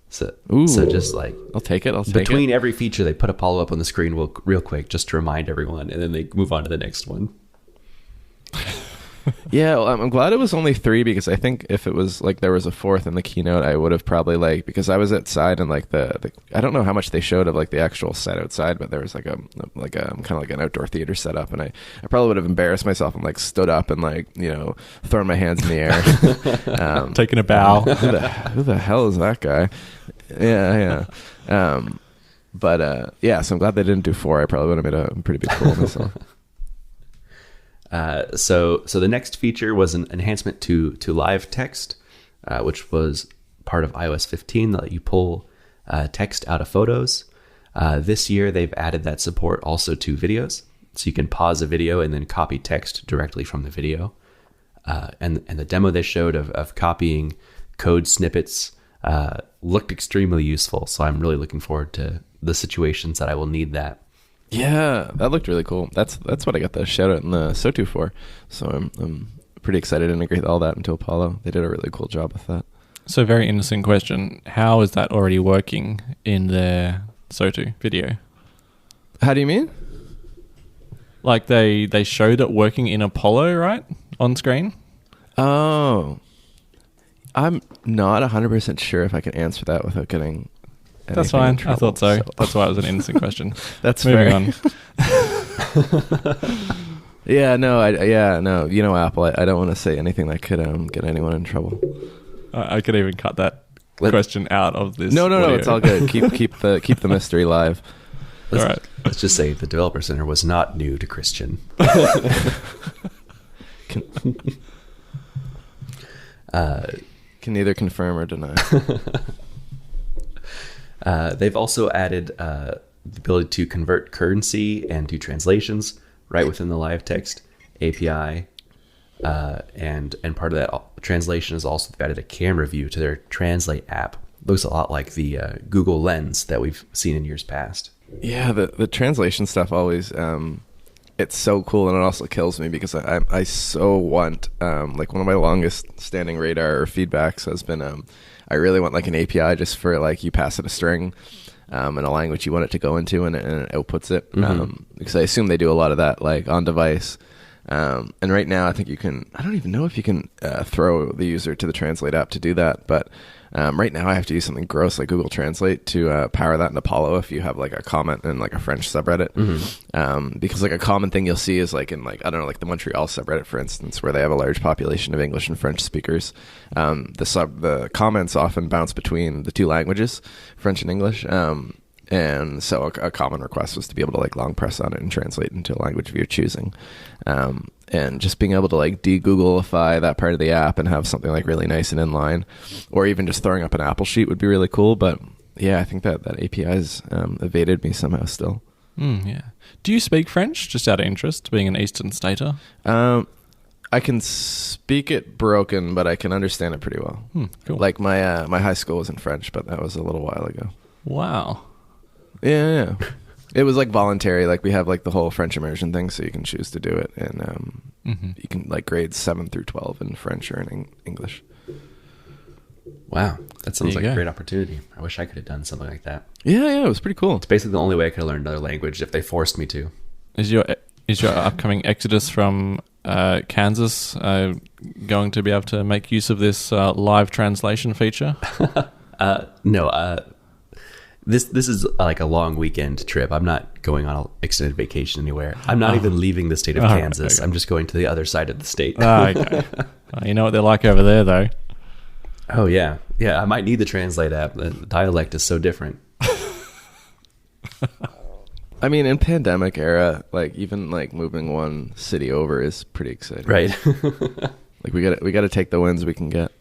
So just I'll take it. Between every feature, they put Apollo up on the screen real quick just to remind everyone, and then they move on to the next one. Yeah, well, I'm glad it was only 3, because I think if it was there was a 4th in the keynote, I would have probably because I was outside and the I don't know how much they showed of the actual set outside, but there was a kind of an outdoor theater set up, and I probably would have embarrassed myself and stood up and thrown my hands in the air, taking a bow. Who the hell is that guy? Yeah. But yeah, so I'm glad they didn't do 4. I probably would have made a pretty big fool of myself. So the next feature was an enhancement to live text, which was part of iOS 15 that let you pull text out of photos. This year, they've added that support also to videos, so you can pause a video and then copy text directly from the video. And the demo they showed of copying code snippets looked extremely useful. So I'm really looking forward to the situations that I will need that. Yeah, that looked really cool. That's what I got the shout out in the SOTU for. So I'm pretty excited to integrate all that into Apollo. They did a really cool job with that. So, very innocent question. How is that already working in the SOTU video? How do you mean? They showed it working in Apollo, right? On screen? Oh. I'm not 100% sure if I can answer that without getting... That's fine. I thought so. That's why it was an innocent question. That's moving fair. On. Yeah, no. Apple. I don't want to say anything that could get anyone in trouble. I could even cut that question out of this. No. It's all good. Keep the mystery live. All right. Let's just say the Developer Center was not new to Christian. Can neither confirm or deny. They've also added the ability to convert currency and do translations right within the live text API. And part of that translation is also they've added a camera view to their Translate app. Looks a lot like the Google Lens that we've seen in years past. Yeah, the translation stuff always it's so cool, and it also kills me because I so want like one of my longest standing radar or feedbacks has been I really want like an API just for like you pass it a string in a language you want it to go into, and it outputs it, because I assume they do a lot of that like on device. And right now I think you can, I don't even know if you can throw the user to the Translate app to do that, but right now I have to use something gross like Google Translate to power that in Apollo if you have like a comment in like a French subreddit. Because like a common thing you'll see is like in like, I don't know, like the Montreal subreddit, for instance, where they have a large population of English and French speakers. The comments often bounce between the two languages, French and English. And so a common request was to be able to like long press on it and translate into a language of your choosing. And just being able to like de-Googleify that part of the app and have something like really nice and inline, or even just throwing up an Apple sheet would be really cool. But yeah, I think that API has evaded me somehow still. Yeah. Do you speak French, just out of interest, being an Eastern Stater? I can speak it broken, but I can understand it pretty well. Cool. Like my high school was in French, but that was a little while ago. Wow. Yeah. It was like voluntary. Like we have like the whole French immersion thing, so you can choose to do it, and you can like grades 7 through 12 in French or in English. Wow, that sounds There like you a go. great opportunity. I wish I could have done something like that. Yeah, it was pretty cool. It's basically the only way I could have learned another language if they forced me to. Is your upcoming exodus from Kansas going to be able to make use of this live translation feature? No, this is like a long weekend trip. I'm not going on an extended vacation anywhere. I'm not even leaving the state of Kansas. Okay. I'm just going to the other side of the state. Okay. You know what they're like over there, though. Oh, yeah. Yeah, I might need the Translate app. The dialect is so different. I mean, in pandemic era, like even like moving one city over is pretty exciting. Right. Like we got to take the wins we can get.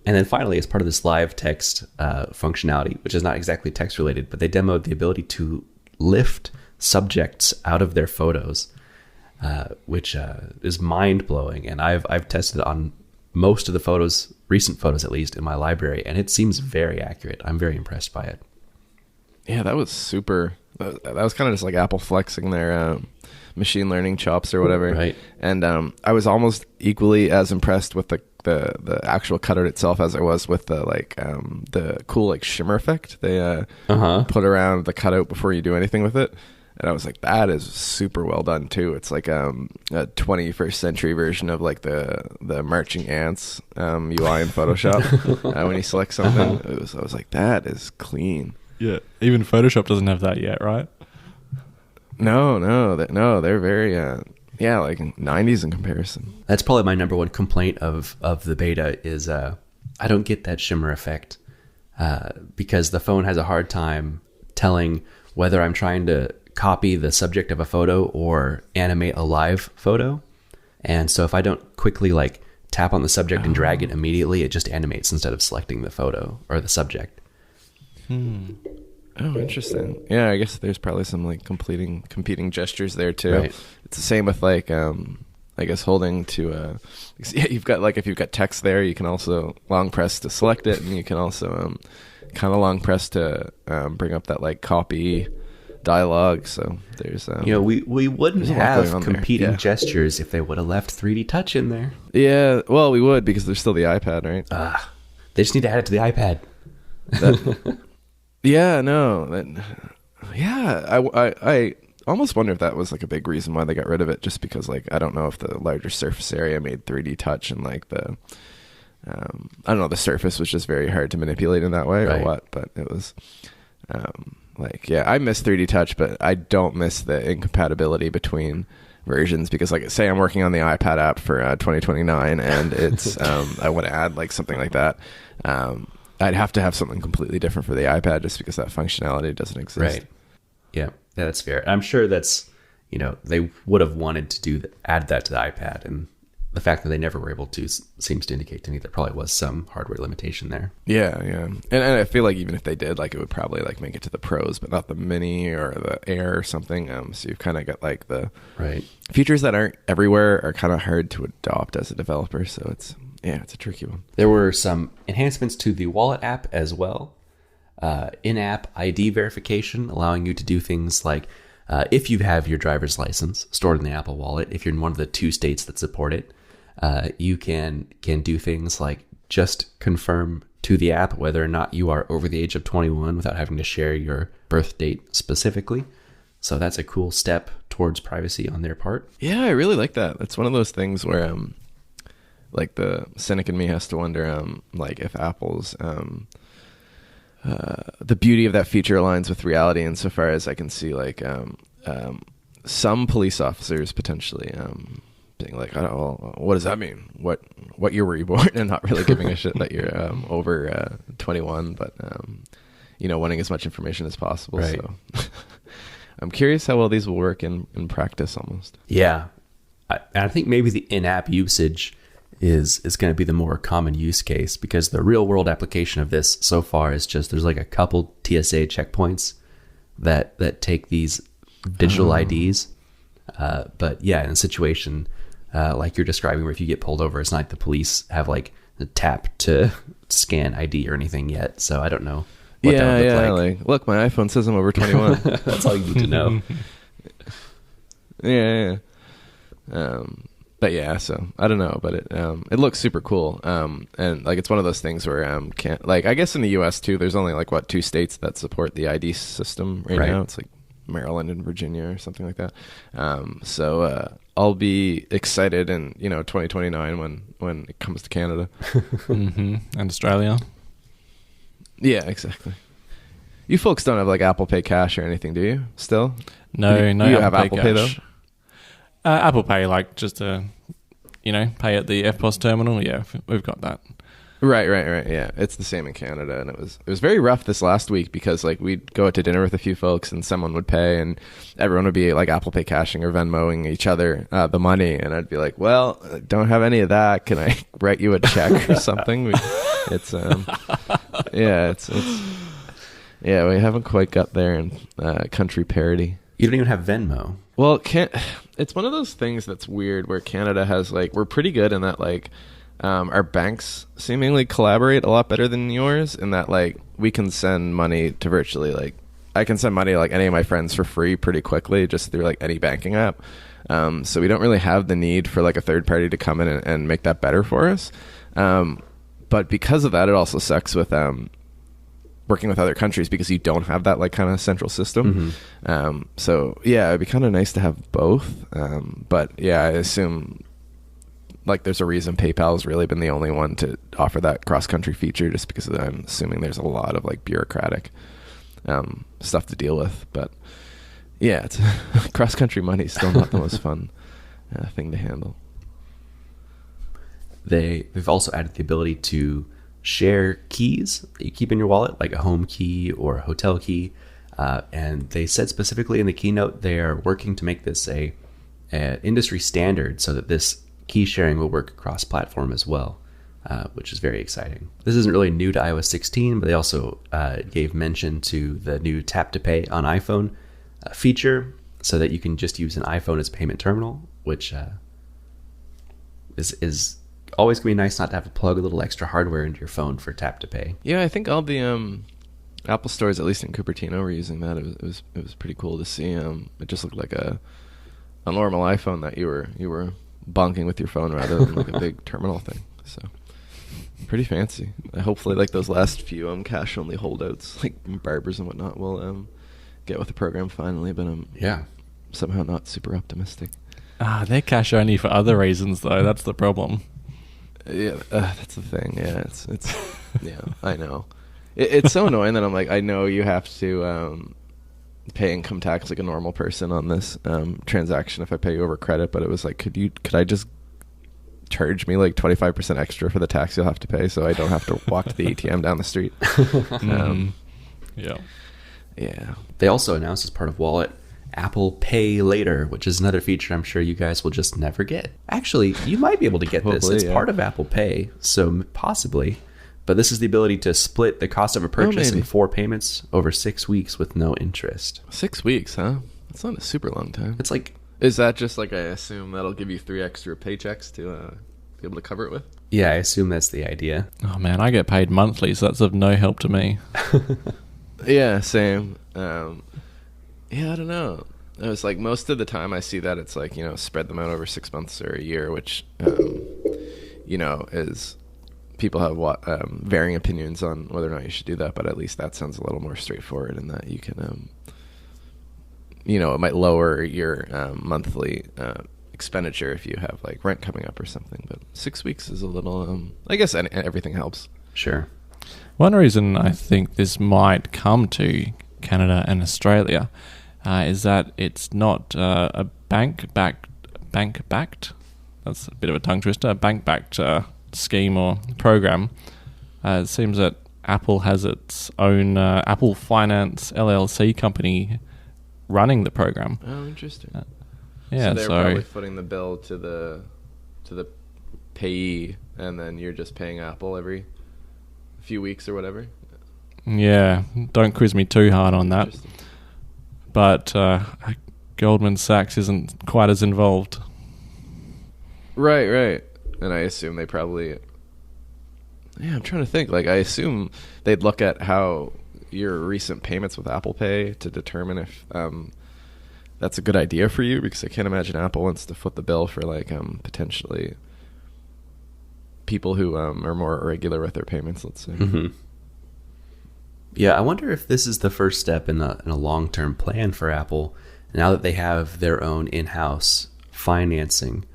And then finally, as part of this live text functionality, which is not exactly text related, but they demoed the ability to lift subjects out of their photos, which is mind blowing. And I've tested it on most of the photos, recent photos at least, in my library, and it seems very accurate. I'm very impressed by it. Yeah, that was super. That was kind of just like Apple flexing their machine learning chops or whatever. Right. And I was almost equally as impressed with the actual cutout itself as I was with the cool like shimmer effect they put around the cutout before you do anything with it. And I was like, that is super well done too. It's like a 21st century version of like the marching ants UI in Photoshop. When you select something, I was like, that is clean. Yeah. Even Photoshop doesn't have that yet, right? No, they're very like 90s in comparison. That's probably my number one complaint of the beta is I don't get that shimmer effect because the phone has a hard time telling whether I'm trying to copy the subject of a photo or animate a live photo. And so if I don't quickly like tap on the subject and drag it immediately, it just animates instead of selecting the photo or the subject. Oh, interesting. Yeah, I guess there's probably some like competing gestures there too. Right. It's the same with like I guess holding to you've got like if you've got text there, you can also long press to select it, and you can also kind of long press to bring up that like copy dialogue. So there's we wouldn't there's a lot going have on there. competing Yeah. gestures if they would have left 3D touch in there. Yeah, well, we would because there's still the iPad, right? They just need to add it to the iPad. I almost wonder if that was like a big reason why they got rid of it, just because like I don't know if the larger surface area made 3D touch and like the I don't know, the surface was just very hard to manipulate in that way or Right. what, but it was I miss 3D touch, but I don't miss the incompatibility between versions because like say I'm working on the iPad app for 2029 and it's I want to add like something like that. I'd have to have something completely different for the iPad just because that functionality doesn't exist. Right. Yeah, that's fair. I'm sure that's, they would have wanted to add that to the iPad, and the fact that they never were able to seems to indicate to me there probably was some hardware limitation there. Yeah. And I feel like even if they did, like it would probably like make it to the Pros, but not the Mini or the Air or something. So you've kind of got like the Right. features that aren't everywhere are kind of hard to adopt as a developer. So it's a tricky one. There were some enhancements to the Wallet app as well. In-app ID verification, allowing you to do things like if you have your driver's license stored in the Apple Wallet, if you're in one of the 2 states that support it, you can do things like just confirm to the app whether or not you are over the age of 21 without having to share your birth date specifically. So that's a cool step towards privacy on their part. Yeah, I really like that. It's one of those things where like the cynic in me has to wonder like if Apple's the beauty of that feature aligns with reality insofar as I can see like some police officers potentially being like, oh, what does that mean? What year were you born? And not really giving a shit that you're over 21, but wanting as much information as possible. Right. So I'm curious how well these will work in practice almost. Yeah. I think maybe the in-app usage is going to be the more common use case, because the real world application of this so far is just there's like a couple TSA checkpoints that take these digital IDs. But yeah, in a situation like you're describing where if you get pulled over, it's not like the police have like the tap to scan ID or anything yet. So I don't know what that would look like. Like, look, my iPhone says I'm over 21. That's all you need to know. Yeah. But yeah, so I don't know, but it looks super cool. And like it's one of those things where can't, like, I guess in the US too, there's only like 2 states that support the ID system right now. It's like Maryland and Virginia or something like that. So I'll be excited in 2029 when it comes to Canada. And Australia. Yeah, exactly. You folks don't have like Apple Pay Cash or anything, do you? Still? No, you have Apple Pay though? Apple Pay, like just to, pay at the FPOS terminal. Yeah, we've got that. Right. Yeah, it's the same in Canada, and it was very rough this last week because like we'd go out to dinner with a few folks, and someone would pay, and everyone would be like Apple Pay cashing or Venmoing each other the money, and I'd be like, "Well, I don't have any of that. Can I write you a check or something?" Yeah, we haven't quite got there in country parity. You don't even have Venmo. Well, it's one of those things that's weird where Canada has like, we're pretty good in that like our banks seemingly collaborate a lot better than yours in that like we can send money to virtually like, I can send money to like any of my friends for free pretty quickly just through like any banking app. So we don't really have the need for like a third party to come in and make that better for us. But because of that, it also sucks with working with other countries because you don't have that like kind of central system. So yeah, it'd be kind of nice to have both. But yeah, I assume like there's a reason PayPal's really been the only one to offer that cross-country feature just because I'm assuming there's a lot of like bureaucratic stuff to deal with. But yeah, it's cross-country money is still not the most fun thing to handle. They've also added the ability to share keys that you keep in your wallet, like a home key or a hotel key. And they said specifically in the keynote they are working to make this a industry standard so that this key sharing will work across platform as well, which is very exciting. This isn't really new to iOS 16, but they also gave mention to the new tap to pay on iPhone feature so that you can just use an iPhone as a payment terminal, which is always gonna be nice not to have to plug a little extra hardware into your phone for tap to pay. Yeah, I think all the Apple stores, at least in Cupertino, were using that. It was pretty cool to see. It just looked like a normal iPhone that you were bonking with your phone rather than like a big terminal thing. So pretty fancy. Hopefully, like those last few cash only holdouts, like barbers and whatnot, will get with the program finally. But I'm somehow not super optimistic. They're cash only for other reasons though. That's the problem. Yeah, that's the thing. Yeah, it's yeah, I know. It's so annoying that I'm like, I know you have to pay income tax like a normal person on this transaction if I pay you over credit, but it was like, could I just charge me like 25% extra for the tax you'll have to pay so I don't have to walk to the ATM down the street? Yeah. They also announced as part of Wallet Apple Pay Later, which is another feature I'm sure you guys will just never get. Actually, you might be able to get this. It's part of Apple Pay, so possibly. But this is the ability to split the cost of a purchase in 4 payments over 6 weeks with no interest. 6 weeks, huh? That's not a super long time. It's like... Is that just like, I assume that'll give you 3 extra paychecks to be able to cover it with? Yeah, I assume that's the idea. Oh man, I get paid monthly, so that's of no help to me. Yeah, same. Yeah, I don't know. It was like most of the time I see that it's like, spread them out over 6 months or a year, which, is people have varying opinions on whether or not you should do that. But at least that sounds a little more straightforward in that you can, it might lower your monthly expenditure if you have like rent coming up or something. But 6 weeks is a little, I guess everything helps. Sure. One reason I think this might come to Canada and Australia is that it's not a bank-backed, that's a bit of a tongue twister, a bank-backed scheme or program. It seems that Apple has its own Apple Finance LLC company running the program. Oh, interesting. Yeah, so they're probably footing the bill to the payee, and then you're just paying Apple every few weeks or whatever. Yeah, don't quiz me too hard on that. But Goldman Sachs isn't quite as involved. Right. And I assume they probably... Yeah, I'm trying to think. Like, I assume they'd look at how your recent payments with Apple Pay to determine if that's a good idea for you, because I can't imagine Apple wants to foot the bill for, like, potentially people who are more irregular with their payments, let's say. Mm-hmm. Yeah, I wonder if this is the first step in a long-term plan for Apple. Now that they have their own in-house financing,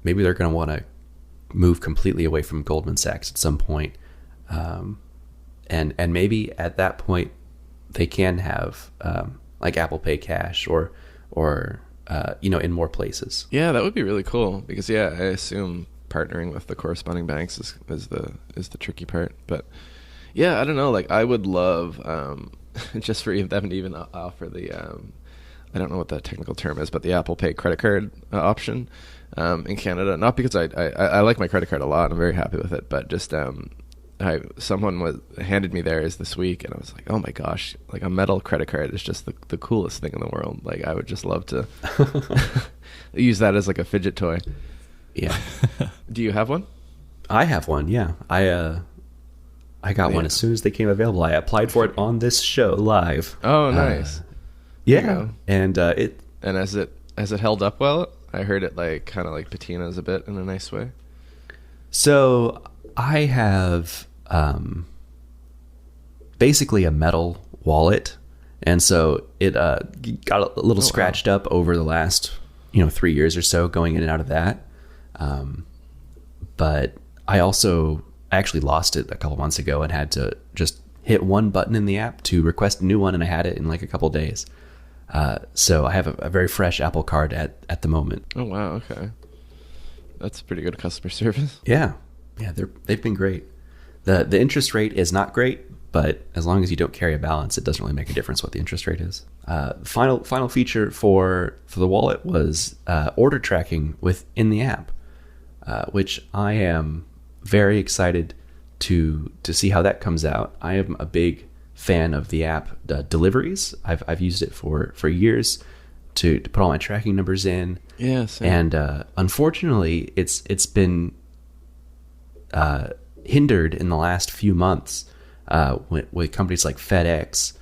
maybe they're going to want to move completely away from Goldman Sachs at some point. And maybe at that point, they can have like Apple Pay Cash or in more places. Yeah, that would be really cool, because I assume partnering with the corresponding banks is the tricky part. But yeah, I don't know. Like, I would love just for them to even offer the I don't know what that technical term is, but the Apple Pay credit card option in Canada. Not because I like my credit card a lot. I'm very happy with it, but just someone handed me theirs this week, and I was like, oh my gosh, like a metal credit card is just the coolest thing in the world. Like, I would just love to use that as like a fidget toy. Yeah. Do you have one? I have one. Yeah. I got one as soon as they came available. I applied for it on this show live. Oh, nice. Yeah. And has it held up well? I heard it like kind of like patinas a bit in a nice way. So I have basically a metal wallet, and so it got a little scratched up over the last 3 years or so going in and out of that. But I actually lost it a couple months ago and had to just hit one button in the app to request a new one, and I had it in like a couple days. So I have a very fresh Apple card at the moment. Oh wow, okay, that's pretty good customer service. Yeah, they've been great. The interest rate is not great, but as long as you don't carry a balance, it doesn't really make a difference what the interest rate is. Final feature for the wallet was order tracking within the app, which I am very excited to see how that comes out. I am a big fan of the app deliveries. I've used it for years to put all my tracking numbers in. Yeah, same. And unfortunately, it's been hindered in the last few months with companies like FedEx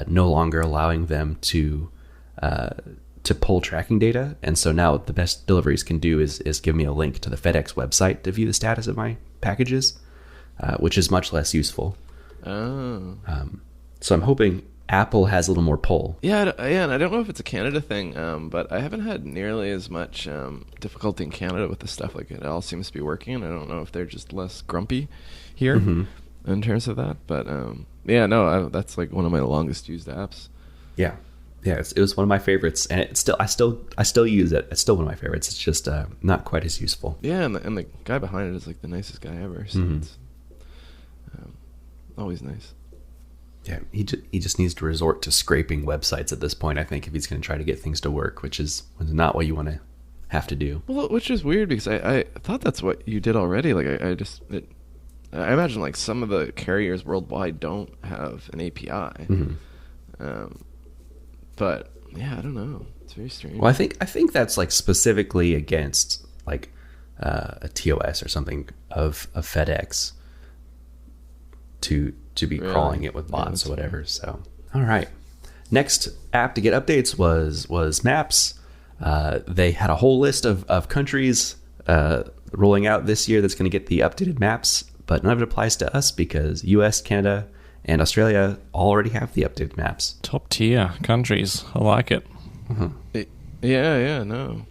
no longer allowing them to pull tracking data. And so now the best deliveries can do is give me a link to the FedEx website to view the status of my packages, which is much less useful. Oh. So I'm hoping Apple has a little more pull. Yeah, and I don't know if it's a Canada thing, but I haven't had nearly as much difficulty in Canada with the stuff. Like, it all seems to be working, and I don't know if they're just less grumpy here in terms of that. But that's like one of my longest used apps. Yeah, it was one of my favorites, and I still use it. It's still one of my favorites. It's just not quite as useful. Yeah, and the guy behind it is like the nicest guy ever. So it's always nice. Yeah, he just needs to resort to scraping websites at this point, I think, if he's going to try to get things to work, which is not what you want to have to do. Well, which is weird, because I thought that's what you did already. Like, I imagine like some of the carriers worldwide don't have an API. But yeah, I don't know. It's very strange. Well, I think that's like specifically against like a TOS or something of FedEx to be crawling it with bots or whatever. So, all right. Next app to get updates was Maps. They had a whole list of countries rolling out this year that's going to get the updated maps, but none of it applies to us because US, Canada, and Australia all already have the updated maps. Top tier countries. I like it. Yeah, no.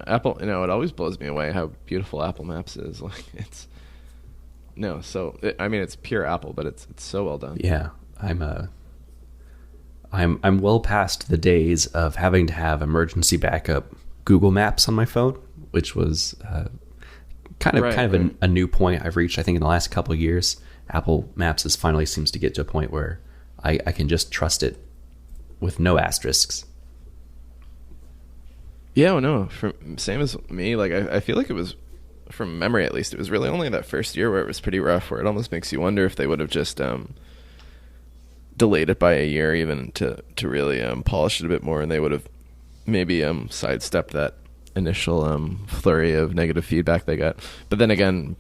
Apple, it always blows me away how beautiful Apple Maps is. Like it's pure Apple, but it's so well done. Yeah, I'm well past the days of having to have emergency backup Google Maps on my phone, which was kind of a new point I've reached. I think in the last couple of years, Apple Maps finally seems to get to a point where I can just trust it with no asterisks. Yeah, no, same as me. Like I feel like it was, from memory at least, it was really only that first year where it was pretty rough, where it almost makes you wonder if they would have just delayed it by a year even to really polish it a bit more, and they would have maybe sidestepped that initial flurry of negative feedback they got. But then again,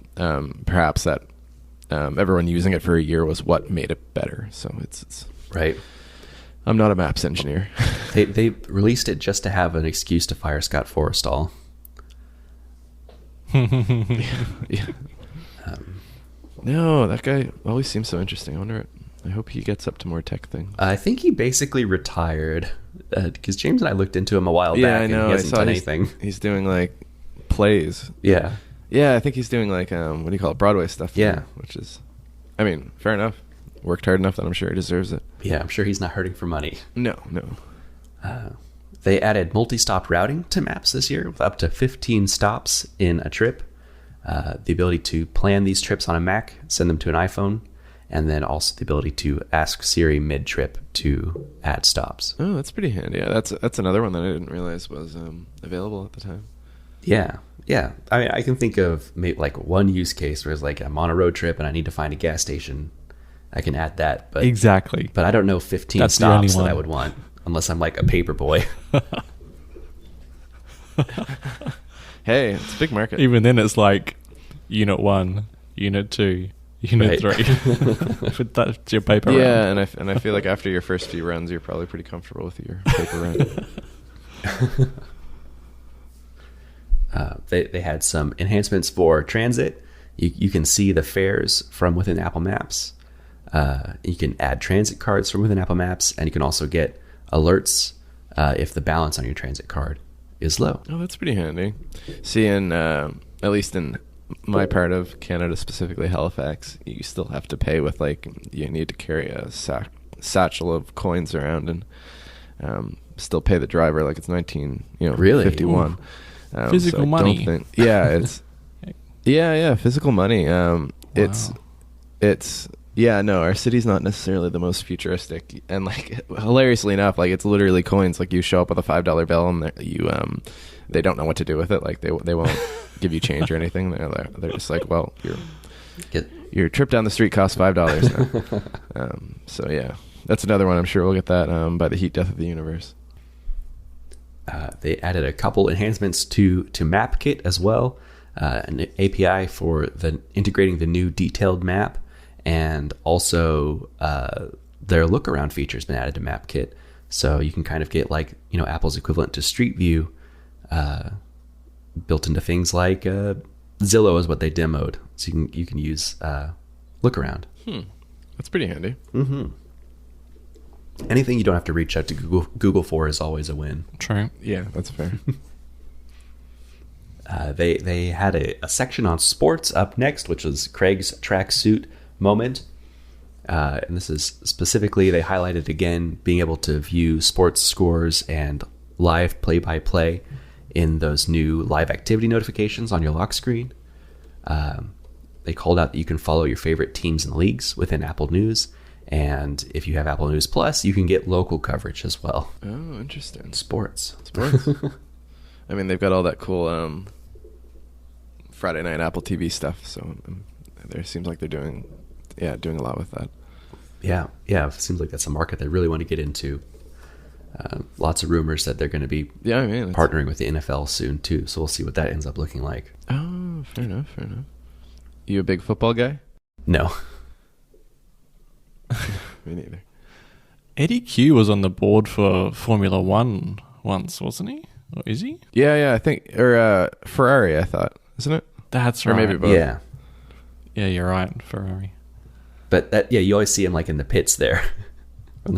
perhaps that everyone using it for a year was what made it better. So it's right. I'm not a maps engineer. They released it just to have an excuse to fire Scott Forstall. Yeah. No, that guy always seems so interesting. I hope he gets up to more tech things. I think he basically retired because James and I looked into him a while Yeah, back, I know. and he hasn't done anything. He's doing like plays. Yeah. Yeah, I think he's doing like what do you call it, Broadway stuff. Yeah. Now, which is, I mean, fair enough. Worked hard enough that I'm sure he deserves it. Yeah, I'm sure he's not hurting for money. No. They added multi-stop routing to Maps this year with up to 15 stops in a trip. The ability to plan these trips on a Mac, send them to an iPhone, and then also the ability to ask Siri mid-trip to add stops. Oh, that's pretty handy. Yeah, that's another one that I didn't realize was available at the time. Yeah. I mean, I can think of maybe like one use case where it's like I'm on a road trip and I need to find a gas station. I can add that, but Exactly. But I don't know 15 That's the only stops that one. I would want unless I'm like a paper boy. Hey, it's a big market. Even then, it's like Unit 1, Unit 2, Unit 3. But that's your paper Yeah, round. and I feel like after your first few runs, you're probably pretty comfortable with your paper run. They had some enhancements for transit. You can see the fares from within Apple Maps. You can add transit cards from within Apple Maps, and you can also get alerts if the balance on your transit card is low. Oh, that's pretty handy. See, at least in my part of Canada, specifically Halifax, you still have to pay with you need to carry a satchel of coins around and still pay the driver like it's 1951. Really? Physical money. It's physical money. It's no, our city's not necessarily the most futuristic, and hilariously enough, it's literally coins. You show up with a $5 bill and they don't know what to do with it. They won't give you change or anything. They're just like, well, your trip down the street costs $5 now. So yeah, that's another one. I'm sure we'll get that by the heat death of the universe. They added a couple enhancements to MapKit as well, an API for integrating the new detailed map, and also their look around feature has been added to MapKit, so you can kind of get Apple's equivalent to Street View built into things like Zillow is what they demoed, so you can use look around. That's pretty handy. Mm-hmm. Anything you don't have to reach out to Google for is always a win. True. Yeah, that's fair. They had a section on sports up next, which was Craig's tracksuit moment. And this is specifically, they highlighted again being able to view sports scores and live play-by-play in those new live activity notifications on your lock screen. They called out that you can follow your favorite teams and leagues within Apple News. And if you have Apple News Plus, you can get local coverage as well. Oh, interesting. Sports. I mean, they've got all that cool Friday night Apple TV stuff, so there seems like they're doing a lot with that. Yeah. It seems like that's a market they really want to get into. Lots of rumors that they're going to be partnering with the NFL soon too, so we'll see what that ends up looking like. Oh, fair enough. You a big football guy? No. Me neither. Eddie Q was on the board for Formula One once, wasn't he? Or is he? Yeah, I think, or Ferrari, I thought, isn't it? That's Or right. maybe both. Yeah. Yeah, you're right. Ferrari. But you always see him like in the pits there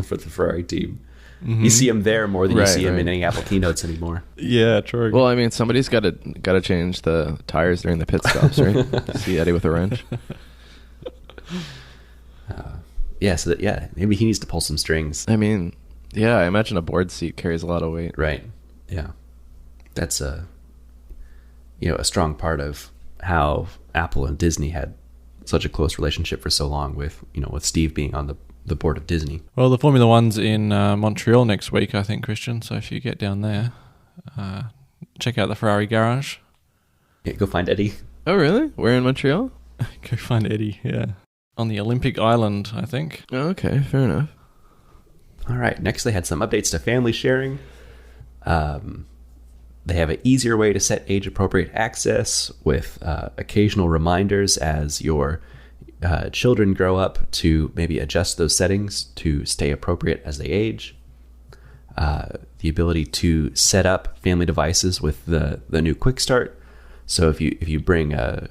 for the Ferrari team. Mm-hmm. You see him there more than you Right, see him right. in any Apple keynotes anymore. Yeah, true. Well, I mean, somebody's got to change the tires during the pit stops, right? See Eddie with a wrench. Maybe he needs to pull some strings. I mean, yeah, I imagine a board seat carries a lot of weight. Right. Yeah. That's a strong part of how Apple and Disney had such a close relationship for so long with Steve being on the board of Disney. Well, the Formula One's in Montreal next week, I think, Christian. So if you get down there, check out the Ferrari garage. Yeah, go find Eddie. Oh, really? We're in Montreal? Go find Eddie, yeah. On the Olympic Island, I think. Oh, okay, fair enough. All right. Next, they had some updates to family sharing. They have an easier way to set age-appropriate access with occasional reminders as your children grow up to maybe adjust those settings to stay appropriate as they age. The ability to set up family devices with the new Quick Start. So if you bring a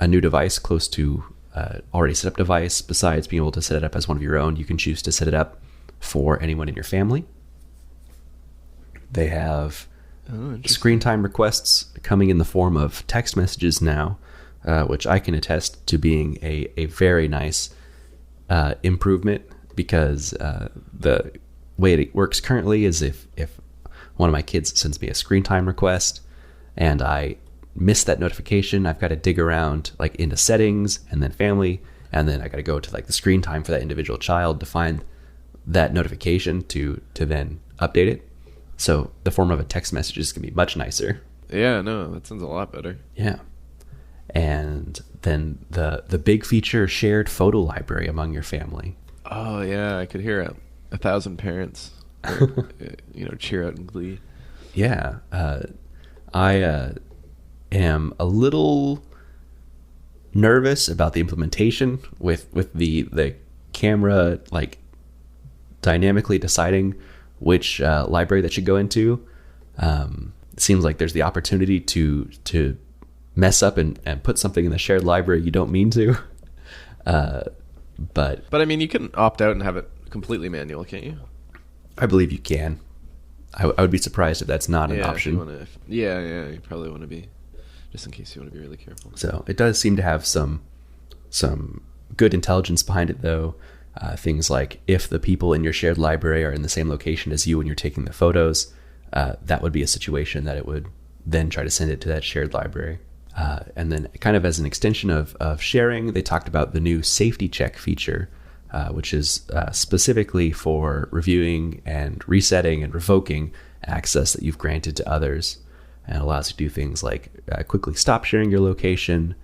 new device close to already set up device, besides being able to set it up as one of your own, you can choose to set it up for anyone in your family. They have screen time requests coming in the form of text messages now, which I can attest to being a very nice improvement, because the way it works currently is if one of my kids sends me a screen time request and I miss that notification, I've got to dig around like into settings and then family, and then I got to go to like the screen time for that individual child to find that notification to then update it. So the form of a text message is going to be much nicer. Yeah, no, that sounds a lot better. Yeah. And then the big feature, shared photo library among your family. Oh, yeah, I could hear 1,000 parents cheer out in glee. Yeah. I am a little nervous about the implementation with the camera like dynamically deciding which library that should go into. It seems like there's the opportunity to mess up and put something in the shared library you don't mean to. But I mean, you can opt out and have it completely manual, can't you? I believe you can. I would be surprised if that's not an option. You probably want to be, just in case you want to be really careful. So it does seem to have some good intelligence behind it, though. Things like if the people in your shared library are in the same location as you when you're taking the photos, that would be a situation that it would then try to send it to that shared library. And then kind of as an extension of sharing, they talked about the new safety check feature, which is specifically for reviewing and resetting and revoking access that you've granted to others, and allows you to do things like quickly stop sharing your location,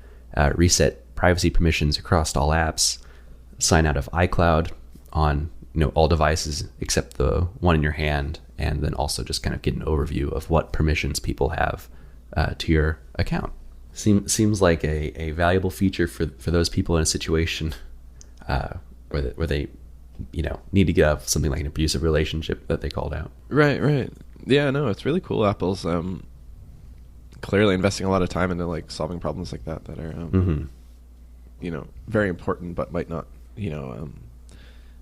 reset privacy permissions across all apps, sign out of iCloud on all devices except the one in your hand, and then also just kind of get an overview of what permissions people have to your account. Seems like a valuable feature for those people in a situation where they need to get out of something like an abusive relationship that they called out. Right. Yeah, no, it's really cool. Apple's clearly investing a lot of time into like solving problems like that are very important, but might not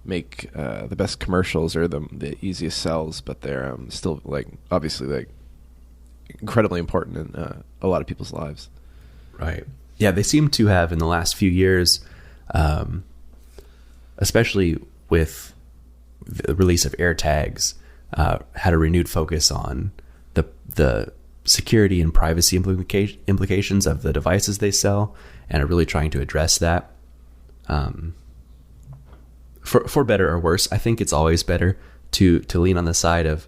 make the best commercials or the easiest sells, but they're still like obviously like incredibly important in a lot of people's lives. Right. Yeah, they seem to have in the last few years, especially with the release of AirTags, had a renewed focus on the security and privacy implications of the devices they sell, and are really trying to address that. For better or worse, I think it's always better to lean on the side of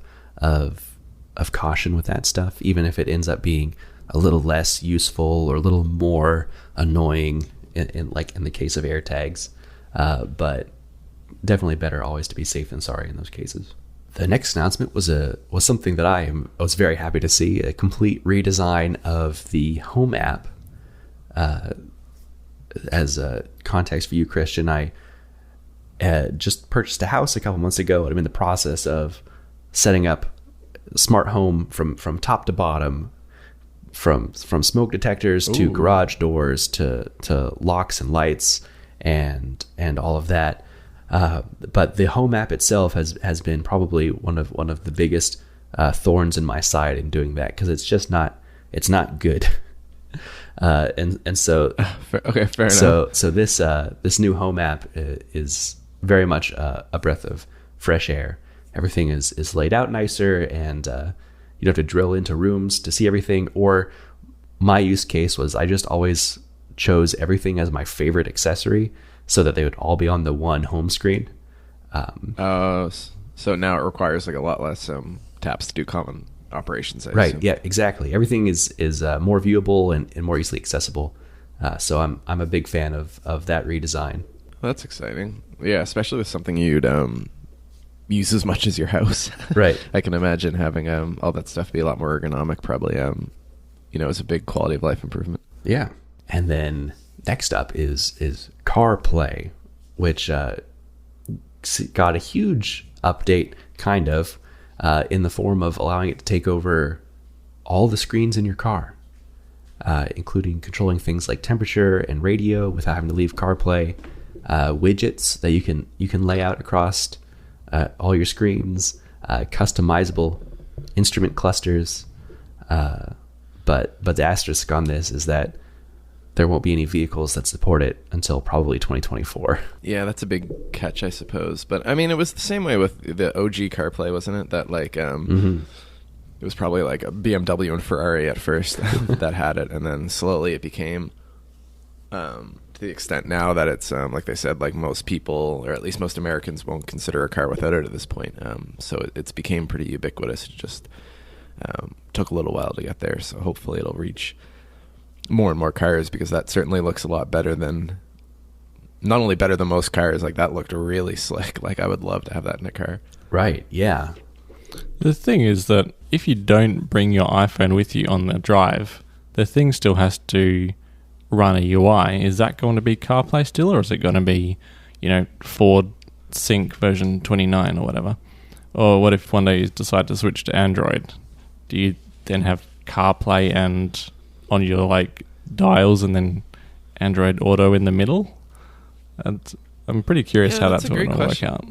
caution with that stuff, even if it ends up being a little less useful or a little more annoying in the case of AirTags. But definitely better always to be safe than sorry in those cases. The next announcement was something that I was very happy to see, a complete redesign of the Home app. As a context for you, Christian, I just purchased a house a couple months ago, and I'm in the process of setting up smart home from top to bottom, from smoke detectors to garage doors to locks and lights and all of that. But the home app itself has been probably one of the biggest thorns in my side in doing that, because it's not good. And so okay, fair enough. So this new home app is very much a breath of fresh air. Everything is laid out nicer, and you don't have to drill into rooms to see everything. Or my use case was I just always chose everything as my favorite accessory, so that they would all be on the one home screen. So now it requires like a lot less taps to do common operations. I Right. assume. Yeah, exactly. Everything is more viewable and more easily accessible. So I'm a big fan of that redesign. That's exciting. Yeah, especially with something you'd use as much as your house. Right. I can imagine having all that stuff be a lot more ergonomic. Probably, is a big quality of life improvement. Yeah. And then next up is CarPlay, which got a huge update, kind of, in the form of allowing it to take over all the screens in your car, including controlling things like temperature and radio without having to leave CarPlay, widgets that you can lay out across all your screens, customizable instrument clusters. But the asterisk on this is that there won't be any vehicles that support it until probably 2024. Yeah, that's a big catch, I suppose. But I mean, it was the same way with the OG CarPlay, wasn't it? That like it was probably like a BMW and Ferrari at first that had it, and then slowly it became to the extent now that it's like they said, like most people, or at least most Americans, won't consider a car without it at this point. So it's became pretty ubiquitous. It just took a little while to get there. So hopefully it'll reach more and more cars, because that certainly looks a lot better than, not only better than most cars, like that looked really slick. Like I would love to have that in a car. Right. Yeah. The thing is that if you don't bring your iPhone with you on the drive, the thing still has to run a UI. Is that going to be CarPlay still, or is it going to be, Ford Sync version 29 or whatever? Or what if one day you decide to switch to Android? Do you then have CarPlay and on your like dials, and then Android Auto in the middle? And I'm pretty curious how that's going to work out.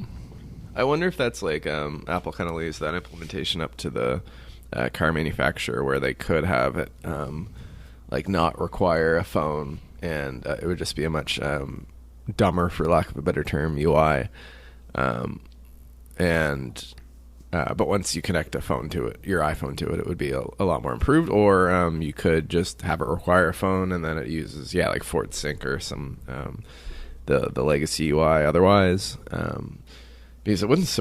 I wonder if that's like Apple kind of leaves that implementation up to the car manufacturer, where they could have it like not require a phone, and it would just be a much dumber, for lack of a better term, UI. But once you connect a phone to it, your iPhone to it, it would be a lot more improved. Or you could just have it require a phone, and then it uses like Ford Sync or some the legacy UI otherwise. Because it wouldn't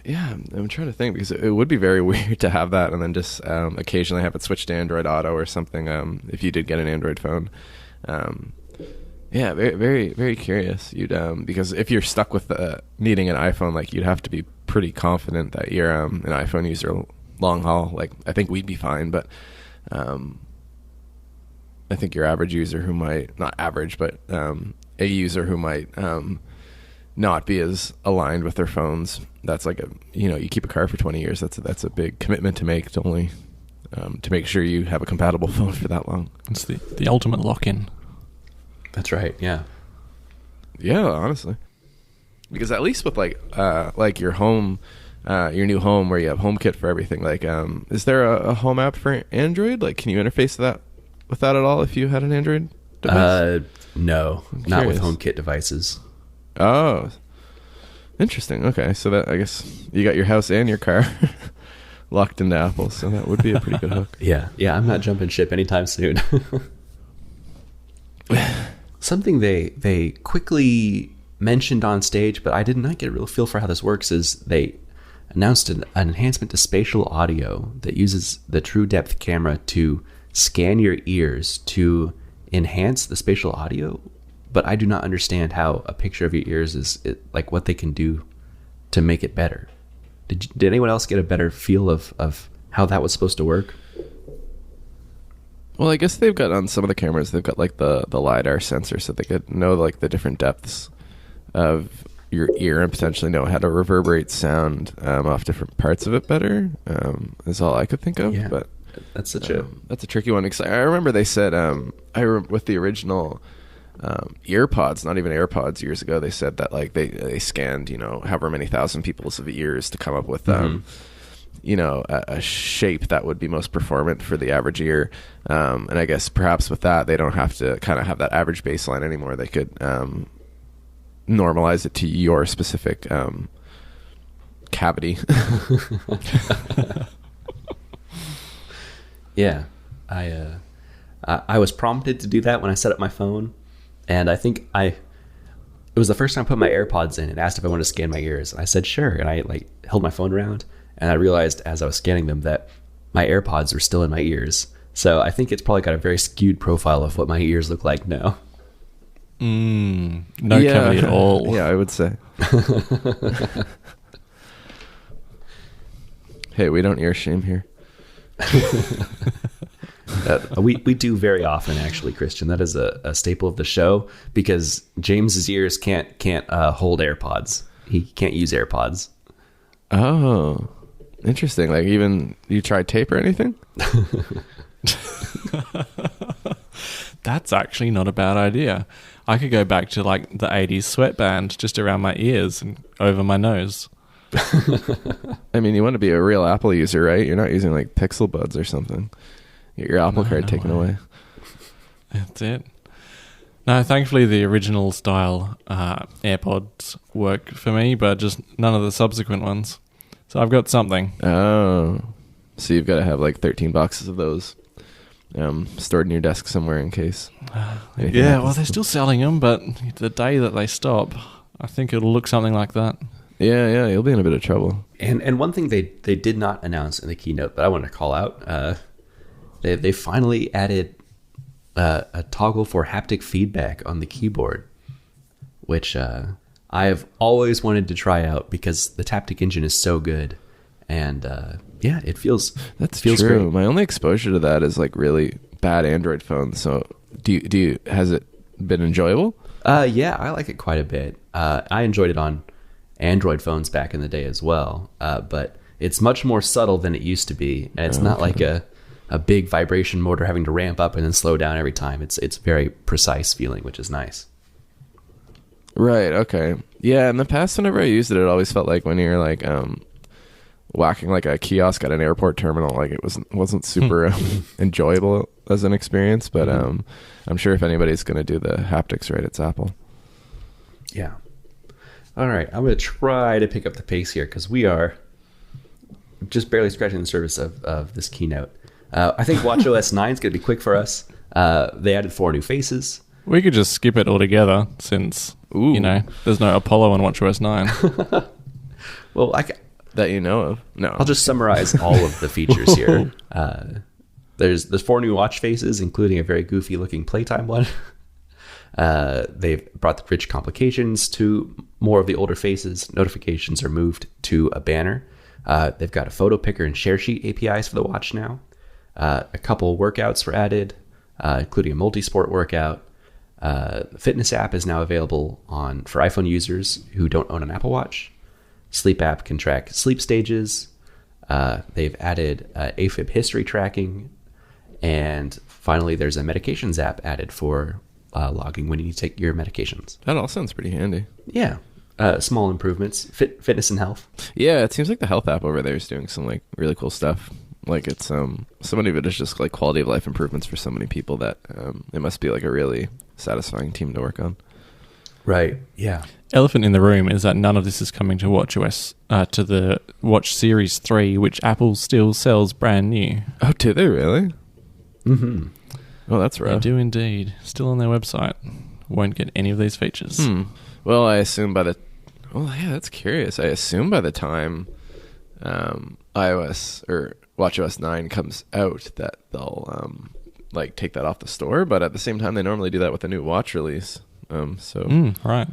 I'm trying to think, because it would be very weird to have that and then just occasionally have it switch to Android Auto or something if you did get an Android phone. Very, very, very curious. Because if you're stuck with needing an iPhone, like you'd have to be pretty confident that you're an iPhone user long haul. Like I think we'd be fine, but I think your average user who might, not average, but a user who might not be as aligned with their phones, that's like you keep a car for 20 years. That's a big commitment to make, to only to make sure you have a compatible phone for that long. It's the ultimate lock-in. That's right. Yeah. Yeah, honestly. Because at least with like your home, your new home where you have HomeKit for everything, like is there a home app for Android? Like, can you interface with that at all if you had an Android device? No, not with HomeKit devices. Oh, interesting. Okay, so that, I guess you got your house and your car locked into Apple, so that would be a pretty good hook. Yeah, I'm not jumping ship anytime soon. Something they quickly mentioned on stage, but I did not get a real feel for how this works, is they announced an enhancement to spatial audio that uses the True Depth camera to scan your ears to enhance the spatial audio. But I do not understand how a picture of your ears is like what they can do to make it better. Did anyone else get a better feel of how that was supposed to work? Well, I guess they've got on some of the cameras, they've got like the LiDAR sensor, so they could know like the different depths of your ear and potentially know how to reverberate sound off different parts of it better. Is all I could think of. Yeah. But That's such that's a tricky one, because I remember they said with the original earpods, not even AirPods, years ago, they said that like they scanned, you know, however many thousand people's of ears to come up with you know, a shape that would be most performant for the average ear. And I guess perhaps with that, they don't have to kind of have that average baseline anymore. They could normalize it to your specific cavity. Yeah, I was prompted to do that when I set up my phone, and I think it was the first time I put my AirPods in and asked if I wanted to scan my ears, and I said sure, and I like held my phone around, and I realized as I was scanning them that my AirPods were still in my ears. So I think it's probably got a very skewed profile of what my ears look like now. No cavity at all. Yeah, I would say. Hey, we don't ear shame here. We do very often, actually, Christian. That is a staple of the show, because James's ears can't hold AirPods. He can't use AirPods. Oh, interesting. Like, even you tried tape or anything? That's actually not a bad idea. I could go back to like the 80s sweatband just around my ears and over my nose. I mean, you want to be a real Apple user, right? You're not using like Pixel Buds or something. Get your Apple card taken away. That's it. No, thankfully the original style AirPods work for me, but just none of the subsequent ones. So I've got something. Oh, so you've got to have like 13 boxes of those stored in your desk somewhere in case. Yeah, well, they're still selling them, but the day that they stop, I think it'll look something like that. Yeah, you'll be in a bit of trouble. And one thing they did not announce in the keynote, but I want to call out, they finally added a toggle for haptic feedback on the keyboard, which I have always wanted to try out because the Taptic engine is so good, and yeah, it feels true. great. My only exposure to that is like really bad Android phones. So has it been enjoyable? Yeah, I like it quite a bit. I enjoyed it on Android phones back in the day as well, but it's much more subtle than it used to be, and it's not like a big vibration motor having to ramp up and then slow down every time. It's very precise feeling, which is nice. Right. Okay. Yeah. In the past, whenever I used it, it always felt like when you're like whacking like a kiosk at an airport terminal, like it wasn't super enjoyable as an experience. But I'm sure if anybody's going to do the haptics right, it's Apple. Yeah. All right, I'm going to try to pick up the pace here because we are just barely scratching the surface of this keynote. I think watchOS 9 is going to be quick for us. They added 4 new faces. We could just skip it altogether since, you know, there's no Apollo on watchOS 9. Well, that you know of. No. I'll just summarize all of the features here. There's 4 new watch faces, including a very goofy looking playtime one. They've brought the rich complications to more of the older faces. Notifications are moved to a banner. They've got a photo picker and share sheet APIs for the watch now. A couple workouts were added, including a multi-sport workout. The fitness app is now available for iPhone users who don't own an Apple Watch. Sleep app can track sleep stages. They've added AFib history tracking. And finally, there's a medications app added for logging when you need to take your medications. That all sounds pretty handy. Yeah. Small improvements. Fitness and health. Yeah, it seems like the health app over there is doing some like really cool stuff. Like it's so many of it is just like quality of life improvements for so many people that it must be like a really satisfying team to work on. Right. Yeah. Elephant in the room is that none of this is coming to watchOS to the Watch Series 3, which Apple still sells brand new. Oh, do they really? Mm-hmm. Oh, that's rough. They do indeed. Still on their website. Won't get any of these features. Well, I assume that's curious. I assume by the time iOS or watchOS 9 comes out that they'll like take that off the store, but at the same time they normally do that with a new watch release. Right.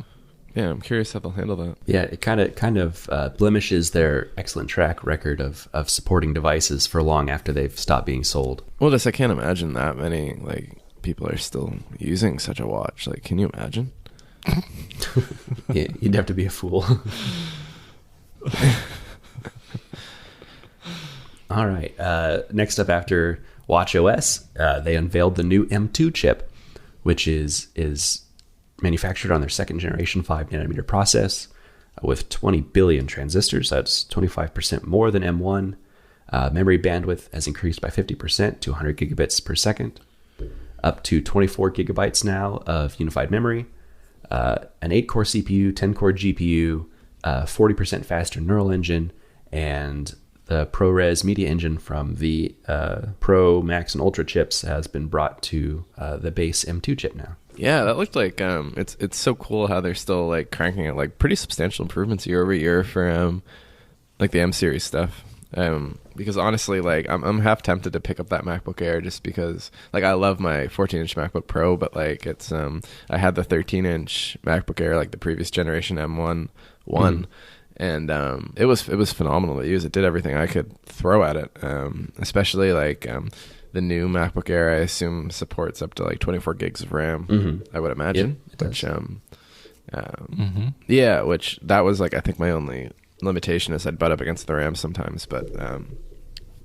Yeah, I'm curious how they'll handle that. Yeah, it kind of blemishes their excellent track record of supporting devices for long after they've stopped being sold. Well, I can't imagine that many like people are still using such a watch. Like, can you imagine? Yeah, you'd have to be a fool. All right. Next up after watchOS, they unveiled the new M2 chip, which is manufactured on their second generation 5nm process with 20 billion transistors. That's 25% more than M1. Memory bandwidth has increased by 50% to 100 gigabits per second, up to 24 gigabytes now of unified memory, an 8-core CPU, 10-core GPU, 40% faster neural engine, and the ProRes media engine from the Pro, Max, and Ultra chips has been brought to the base M2 chip now. Yeah, that looked like it's so cool how they're still like cranking out like pretty substantial improvements year over year for like the M series stuff. Because honestly, like I'm half tempted to pick up that MacBook Air just because like I love my 14-inch MacBook Pro, but like it's I had the 13-inch MacBook Air, like the previous generation M1 and it was phenomenal to use. It did everything I could throw at it, especially like the new MacBook Air, I assume, supports up to like 24 gigs of RAM, I would imagine. Yep, it does. Which, yeah, which that was like, I think my only limitation is I'd butt up against the RAM sometimes, but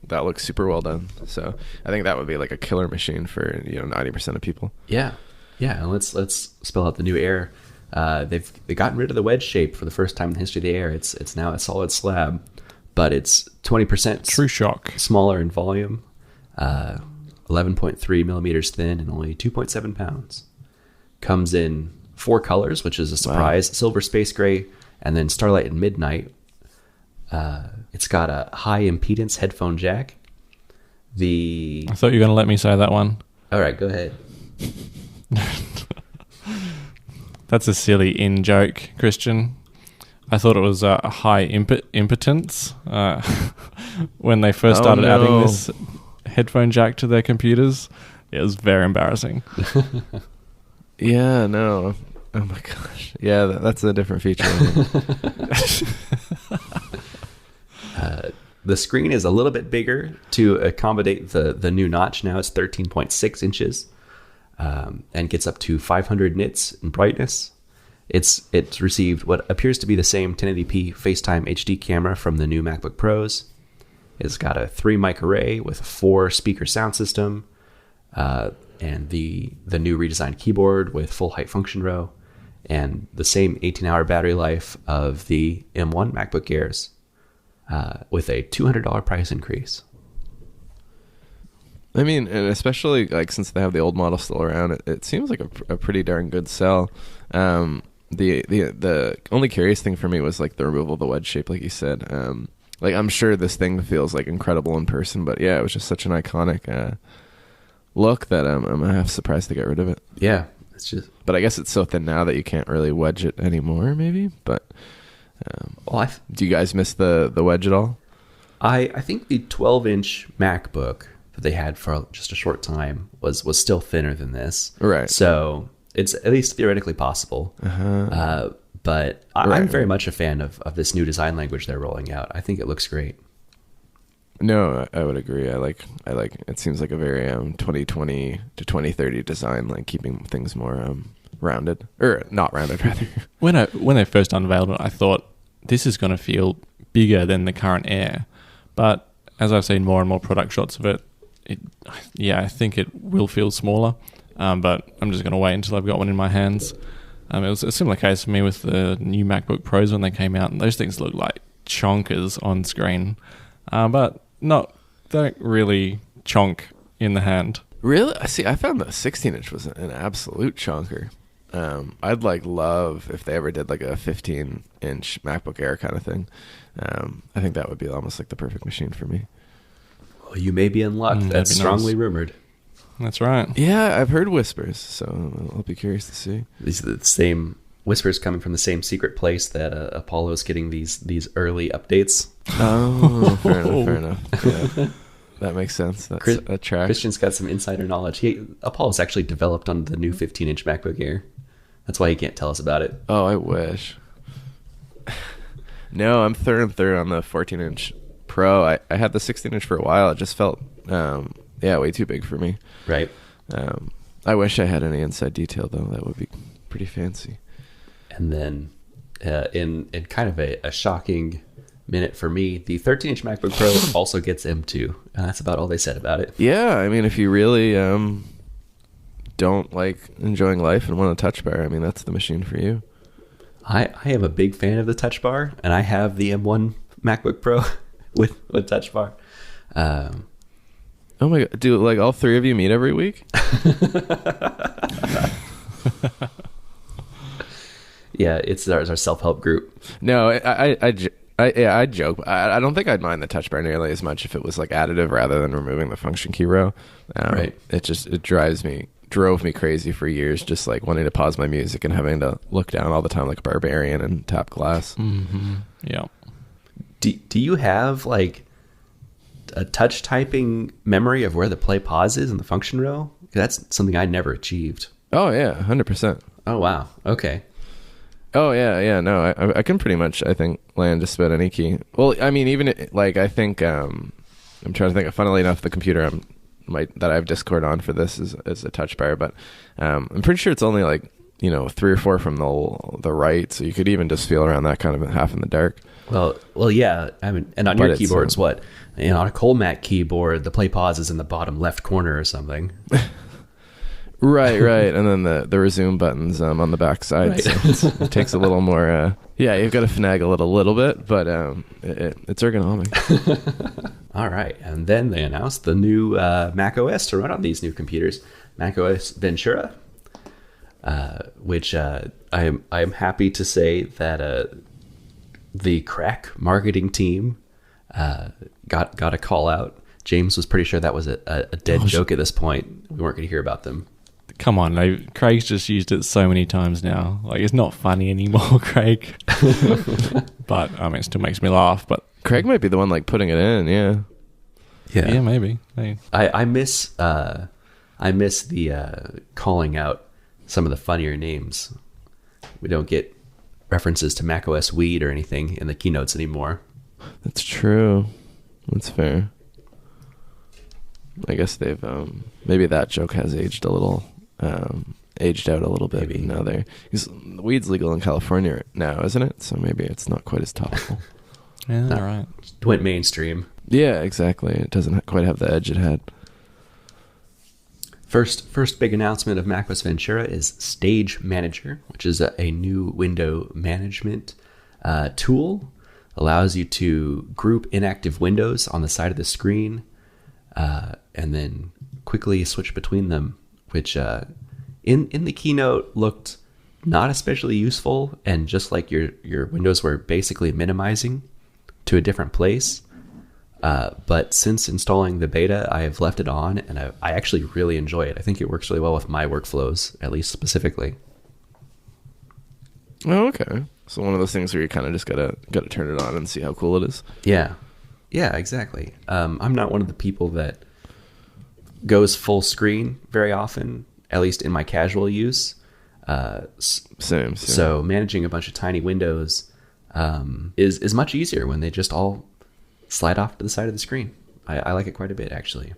that looks super well done. So I think that would be like a killer machine for 90% of people. Yeah. And let's spell out the new Air. They've gotten rid of the wedge shape for the first time in the history of the Air. It's now a solid slab, but it's 20% True shock. smaller in volume. 11.3 millimeters thin and only 2.7 pounds. Comes in 4 colors, which is a surprise: silver, space gray, and then starlight and midnight. It's got a high impedance headphone jack. I thought you were going to let me say that one. All right, go ahead. That's a silly in joke, Christian. I thought it was a high impotence when they first started adding this headphone jack to their computers. It was very embarrassing. Yeah, no. Oh my gosh. Yeah, that's a different feature. The screen is a little bit bigger to accommodate the new notch. Now it's 13.6 inches and gets up to 500 nits in brightness. It's received what appears to be the same 1080p FaceTime HD camera from the new MacBook Pros. It's got a 3-mic array with a 4-speaker sound system, and the new redesigned keyboard with full height function row, and the same 18-hour battery life of the M1 MacBook Airs, with a $200 price increase. I mean, and especially like since they have the old model still around, it seems like a pretty darn good sell. The only curious thing for me was like the removal of the wedge shape, like you said. Like I'm sure this thing feels like incredible in person, but yeah, it was just such an iconic look that I'm half surprised to get rid of it. Yeah, it's just. But I guess it's so thin now that you can't really wedge it anymore, maybe. But do you guys miss the wedge at all? I think the 12-inch MacBook that they had for just a short time was still thinner than this. Right. So it's at least theoretically possible. But I'm very much a fan of this new design language they're rolling out. I think it looks great. No, I would agree. I like it seems like a very 2020 to 2030 design, like keeping things more rounded, or not rounded rather. When they first unveiled it, I thought this is going to feel bigger than the current Air. But as I've seen more and more product shots of it, I think it will feel smaller. But I'm just going to wait until I've got one in my hands. It was a similar case for me with the new MacBook Pros when they came out, and those things look like chonkers on screen, but they don't really chonk in the hand. Really? See, I found the 16-inch was an absolute chonker. I'd love if they ever did like a 15-inch MacBook Air kind of thing. I think that would be almost like the perfect machine for me. Well, you may be in luck. That's strongly rumored. That's right. Yeah, I've heard whispers, so I'll be curious to see. These are the same whispers coming from the same secret place that Apollo's getting these early updates. Oh, fair enough. Yeah. That makes sense. That's a track. Christian's got some insider knowledge. Apollo's actually developed on the new 15-inch MacBook Air. That's why he can't tell us about it. Oh, I wish. No, I'm third on the 14-inch Pro. I had the 16-inch for a while. It just felt... way too big for me. Right. I wish I had any inside detail, though. That would be pretty fancy. And then in kind of a shocking minute for me, the 13-inch MacBook Pro also gets M2. And that's about all they said about it. Yeah, I mean, if you really don't like enjoying life and want a touch bar, I mean, that's the machine for you. I am a big fan of the touch bar, and I have the M1 MacBook Pro with touch bar. Oh my God. Do like all three of you meet every week? Yeah, it's our self-help group. No, I joke. I don't think I'd mind the touch bar nearly as much if it was like additive rather than removing the function key row. Right. It drove me crazy for years, just like wanting to pause my music and having to look down all the time like a barbarian and tap glass. Mm-hmm. Yeah. Do you have like a touch typing memory of where the play pause is in the function row? That's something I never achieved. Oh yeah, 100%. Oh wow. Okay. Oh yeah. No, I can pretty much, I think, land just about any key. Well, I mean, even like I think I'm trying to think. Funnily enough, the computer that I have Discord on for this is a touch bar, but I'm pretty sure it's only like 3 or 4 from the right, so you could even just feel around that kind of half in the dark. Well, yeah. I mean, and on your keyboards, what? On a Colmac keyboard, the play pause is in the bottom left corner or something. Right, and then the resume buttons on the back side. Right. So it takes a little more. You've got to finagle it a little bit, but it's ergonomic. All right, and then they announced the new Mac OS to run on these new computers, Mac OS Ventura, which I am happy to say that the crack marketing team got a call out. James was pretty sure that was a dead joke at this point. We weren't going to hear about them. Come on, no, Craig's just used it so many times now. Like, it's not funny anymore, Craig. But I mean, it still makes me laugh. But Craig might be the one like putting it in. Yeah, maybe. Hey. I miss the calling out some of the funnier names. We don't get references to macOS Weed or anything in the keynotes anymore. That's true. That's fair. I guess they've maybe that joke has aged out a little bit. Maybe now because weed's legal in California now, isn't it? So maybe it's not quite as topical. Yeah, all right. It went mainstream. Yeah, exactly. It doesn't quite have the edge it had. First big announcement of macOS Ventura is Stage Manager, which is a new window management tool. Allows you to group inactive windows on the side of the screen and then quickly switch between them, which in the keynote looked not especially useful, and just like your windows were basically minimizing to a different place. But since installing the beta, I have left it on, and I actually really enjoy it. I think it works really well with my workflows, at least specifically. Oh, okay. So one of those things where you kind of just gotta turn it on and see how cool it is. Yeah, exactly. I'm not one of the people that goes full screen very often, at least in my casual use. Same. So managing a bunch of tiny windows is much easier when they just all slide off to the side of the screen. I like it quite a bit, actually.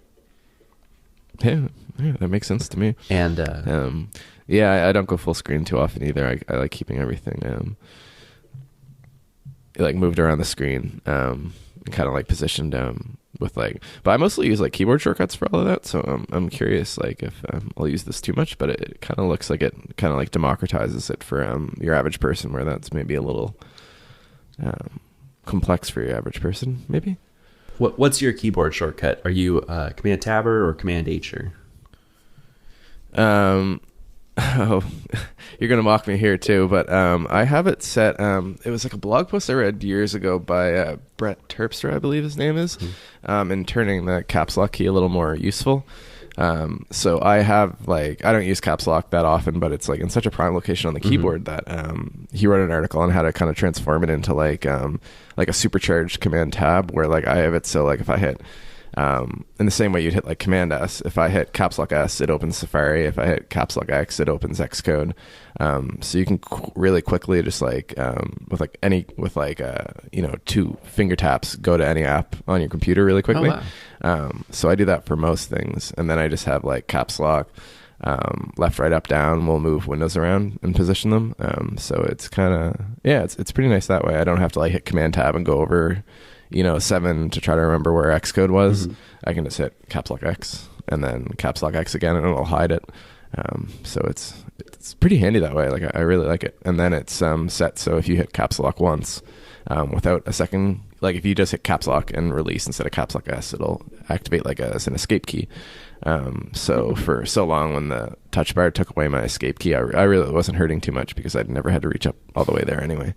Yeah, that makes sense to me. And I don't go full screen too often either. I like keeping everything like moved around the screen and kind of like positioned with like. But I mostly use like keyboard shortcuts for all of that. So I'm curious like if I'll use this too much. But it kind of looks like it kind of like democratizes it for your average person, where that's maybe a little complex for your average person, maybe. What's your keyboard shortcut? Are you Command Tabber or Command H-er? Oh, you're gonna mock me here too, but I have it set. It was like a blog post I read years ago by Brett Terpstra, I believe his name is, in turning the caps lock key a little more useful. So I have I don't use caps lock that often, but it's like in such a prime location on the keyboard that he wrote an article on how to kind of transform it into like a supercharged Command Tab, where like I have it so like if I hit in the same way you'd hit like Command S, if I hit caps lock S, it opens Safari. If I hit caps lock X, it opens Xcode. So you can really quickly just like with 2 finger taps go to any app on your computer really quickly. Oh, wow. So I do that for most things, and then I just have like caps lock, left, right, up, down will move windows around and position them. So it's kind of, it's pretty nice that way. I don't have to like hit Command Tab and go over, 7 to try to remember where X code was. I can just hit caps lock X and then caps lock X again, and it'll hide it. So it's pretty handy that way. Like I really like it. And then it's set so if you hit caps lock once without a second, like if you just hit caps lock and release instead of caps lock S, it'll activate like as an escape key. So for so long when the touch bar took away my escape key, I really wasn't hurting too much because I'd never had to reach up all the way there anyway.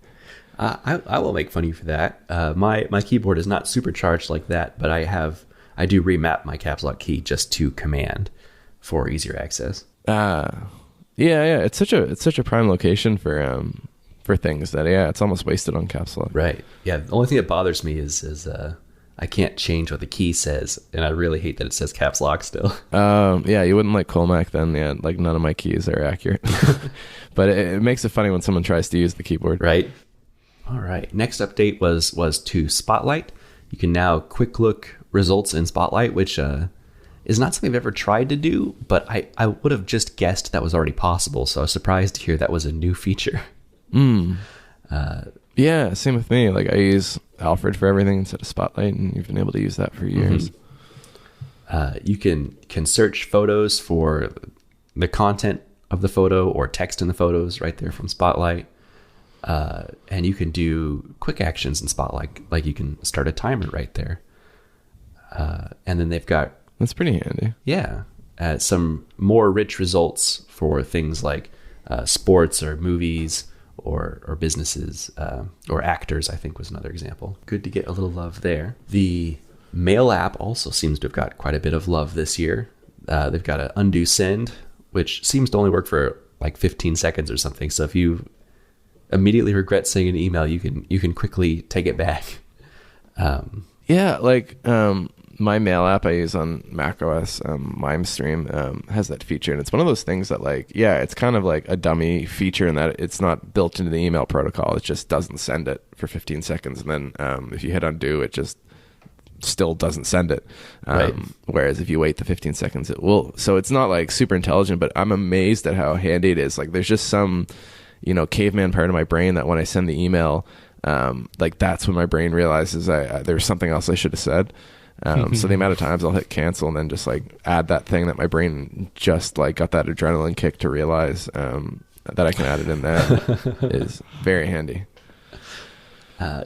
I will make fun of you for that. My keyboard is not supercharged like that, but I do remap my caps lock key just to command for easier access. It's such a prime location for things that it's almost wasted on caps lock. Right. Yeah. The only thing that bothers me is I can't change what the key says, and I really hate that it says caps lock still. You wouldn't like Colmac then. Yeah, like none of my keys are accurate. But it makes it funny when someone tries to use the keyboard. Right. All right. Next update was to Spotlight. You can now quick look results in Spotlight, which is not something I've ever tried to do, but I would have just guessed that was already possible. So I was surprised to hear that was a new feature. Yeah, same with me. Like I use Alfred for everything instead of Spotlight, and you've been able to use that for years. You can search photos for the content of the photo or text in the photos right there from Spotlight. And you can do quick actions in Spotlight, like you can start a timer right there. And then they've got... That's pretty handy. Yeah. Some more rich results for things like sports or movies or businesses or actors, I think was another example. Good to get a little love there. The Mail app also seems to have got quite a bit of love this year. They've got an undo send, which seems to only work for like 15 seconds or something. So if you immediately regret sending an email, you can quickly take it back. My Mail app I use on macOS, MimeStream, has that feature, and it's one of those things that it's kind of like a dummy feature in that it's not built into the email protocol. It just doesn't send it for 15 seconds, and then if you hit undo, it just still doesn't send it. Right. Whereas if you wait the 15 seconds, it will. So it's not like super intelligent, but I'm amazed at how handy it is. Like there's just some, caveman part of my brain that when I send the email, that's when my brain realizes there's something else I should have said. So the amount of times I'll hit cancel and then just add that thing that my brain just got that adrenaline kick to realize that I can add it in there is very handy.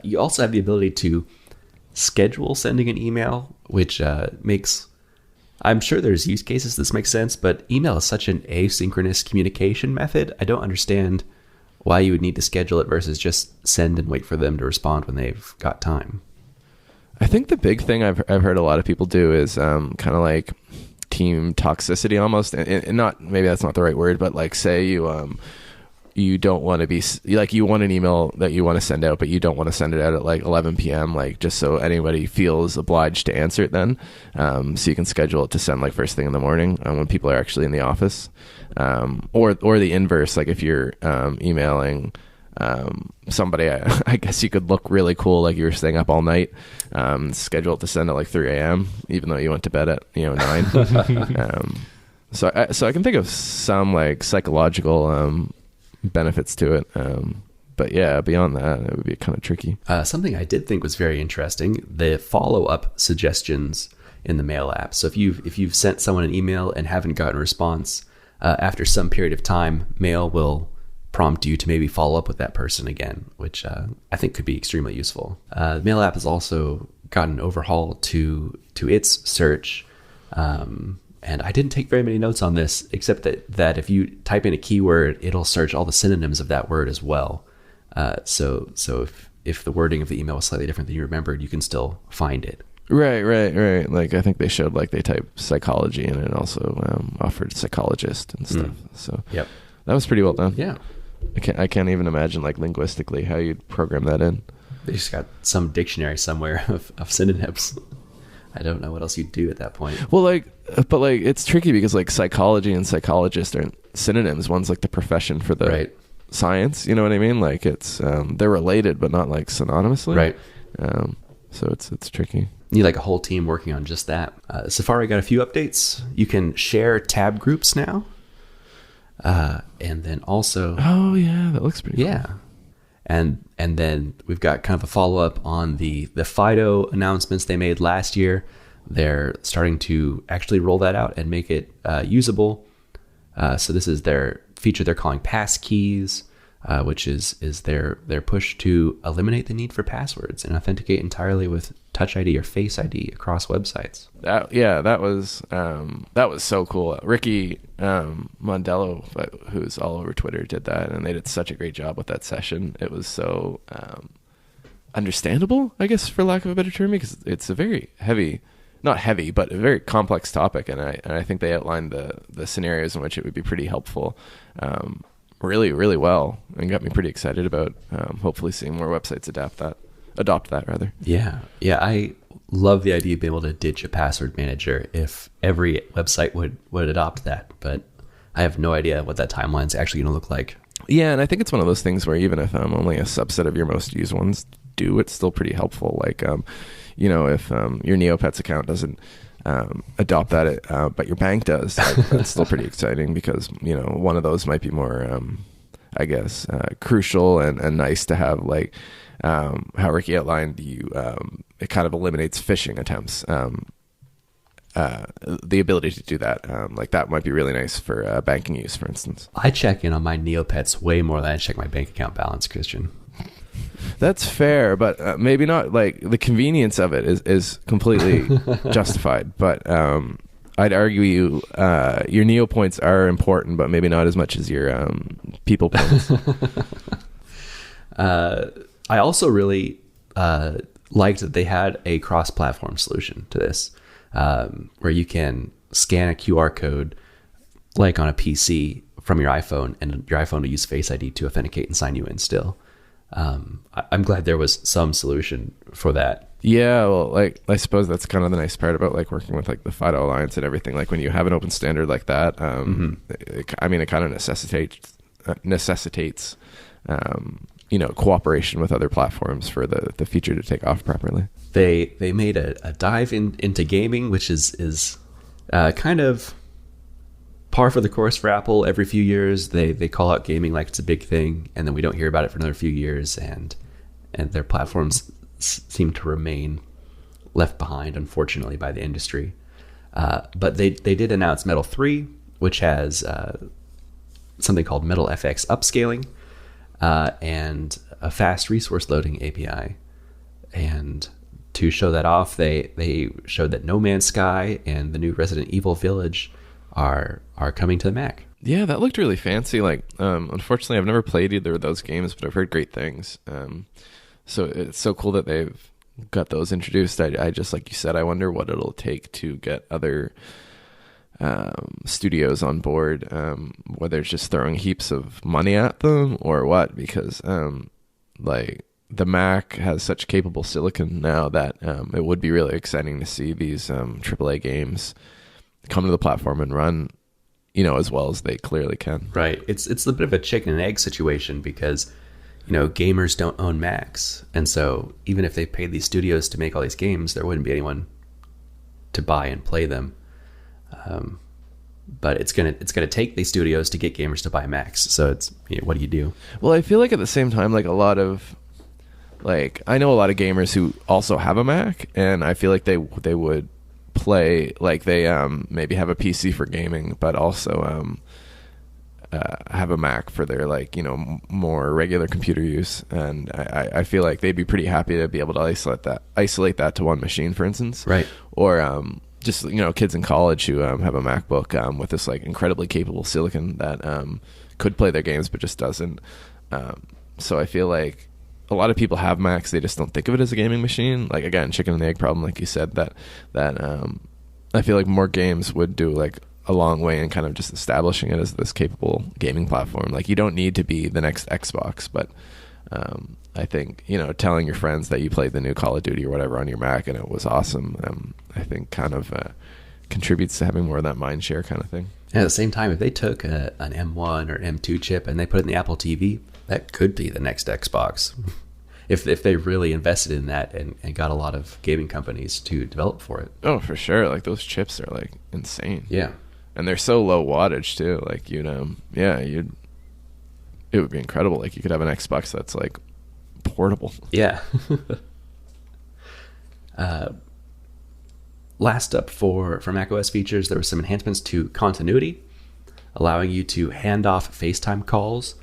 You also have the ability to schedule sending an email, which makes... I'm sure there's use cases this makes sense, but email is such an asynchronous communication method. I don't understand why you would need to schedule it versus just send and wait for them to respond when they've got time. I think the big thing I've heard a lot of people do is kind of like team toxicity almost, and not, maybe that's not the right word, but say you don't want to be you want an email that you want to send out, but you don't want to send it out at 11 p.m. just so anybody feels obliged to answer it then. So you can schedule it to send first thing in the morning when people are actually in the office, or the inverse. If you're emailing somebody, I guess you could look really cool you were staying up all night, scheduled to send at 3 a.m. even though you went to bed at 9. So I can think of some psychological benefits to it, but yeah, beyond that it would be kind of tricky. Something I did think was very interesting, the follow-up suggestions in the Mail app. So if you've sent someone an email and haven't gotten a response, after some period of time, Mail will prompt you to maybe follow up with that person again, which I think could be extremely useful. The Mail app has also gotten an overhaul to its search, and I didn't take very many notes on this, except that if you type in a keyword, it'll search all the synonyms of that word as well. So if the wording of the email was slightly different than you remembered, you can still find it. Right. I think they showed they typed psychology and it also offered psychologist and stuff. So yep, that was pretty well done. Yeah. I can't even imagine linguistically how you'd program that in. They just got some dictionary somewhere of synonyms. I don't know what else you'd do at that point. Well, but it's tricky because psychology and psychologist aren't synonyms. One's the profession for the science. You know what I mean? It's they're related, but not synonymously. Right. So it's tricky. You need a whole team working on just that. Safari got a few updates. You can share tab groups now. And then also, Oh yeah, that looks pretty. yeah. And then we've got kind of a follow-up on the FIDO announcements they made last year. They're starting to actually roll that out and make it usable. So this is their feature they're calling passkeys, which is their push to eliminate the need for passwords and authenticate entirely with Touch ID or Face ID across websites. That was so cool. Ricky Mondello, who's all over Twitter, did that, and they did such a great job with that session. It was so understandable, I guess, for lack of a better term, because it's a very not heavy, but a very complex topic, and I think they outlined the scenarios in which it would be pretty helpful really, really well, and got me pretty excited about hopefully seeing more websites adopt that. Yeah, I love the idea of being able to ditch a password manager if every website would adopt that, but I have no idea what that timeline's actually going to look like. Yeah, and I think it's one of those things where even if only a subset of your most used ones do, it's still pretty helpful. Like, if your Neopets account doesn't adopt that, but your bank does, that's still pretty exciting, because one of those might be more, crucial and nice to have. Like how Ricky outlined, it kind of eliminates phishing attempts. The ability to do that, that might be really nice for banking use, for instance. I check in on my Neopets way more than I check my bank account balance, Christian. That's fair, but maybe not. Like, the convenience of it is completely justified. But I'd argue your Neo points are important, but maybe not as much as your people points. I also really liked that they had a cross-platform solution to this, where you can scan a QR code like on a PC from your iPhone, and your iPhone will use Face ID to authenticate and sign you in still. I'm glad there was some solution for that. Yeah, well, I suppose that's kind of the nice part about working with the FIDO Alliance and everything. Like, when you have an open standard like that, it kind of necessitates cooperation with other platforms for the feature to take off properly. They made a dive into gaming, which is kind of par for the course for Apple. Every few years they call out gaming like it's a big thing, and then we don't hear about it for another few years, and their platforms seem to remain left behind, unfortunately, by the industry. But they did announce Metal 3, which has something called Metal FX upscaling, and a fast resource loading API. And to show that off, they showed that No Man's Sky and the new Resident Evil Village are coming to the Mac. Yeah, that looked really fancy. Unfortunately, I've never played either of those games, but I've heard great things. So it's so cool that they've got those introduced. I just, like you said, I wonder what it'll take to get other studios on board, whether it's just throwing heaps of money at them or what, because the Mac has such capable silicon now that it would be really exciting to see these AAA games come to the platform and run as well as they clearly can. Right. It's a bit of a chicken and egg situation, because gamers don't own Macs, and so even if they paid these studios to make all these games, there wouldn't be anyone to buy and play them. But it's gonna take these studios to get gamers to buy Macs. So it's what do you do? Well, I feel like at the same time, a lot of I know a lot of gamers who also have a Mac, and I feel like they would play, they maybe have a PC for gaming, but also have a Mac for their more regular computer use. And I feel like they'd be pretty happy to be able to isolate that to one machine, for instance. Right. Or just kids in college who have a MacBook with this incredibly capable silicon that could play their games but just doesn't. So I feel like a lot of people have Macs, they just don't think of it as a gaming machine. Again, chicken and egg problem, like you said, that I feel like more games would do a long way in kind of just establishing it as this capable gaming platform. You don't need to be the next Xbox, but I think telling your friends that you played the new Call of Duty or whatever on your Mac and it was awesome, I think kind of contributes to having more of that mind share kind of thing. And at the same time, if they took an M1 or M2 chip and they put it in the Apple TV, that could be the next Xbox. If they really invested in that and got a lot of gaming companies to develop for it. Oh, for sure. Those chips are insane. Yeah. and they're so low wattage too. Like it would be incredible. Like you could have an Xbox that's like portable. Yeah. Last up for macOS features, there were some enhancements to continuity, allowing you to hand off FaceTime calls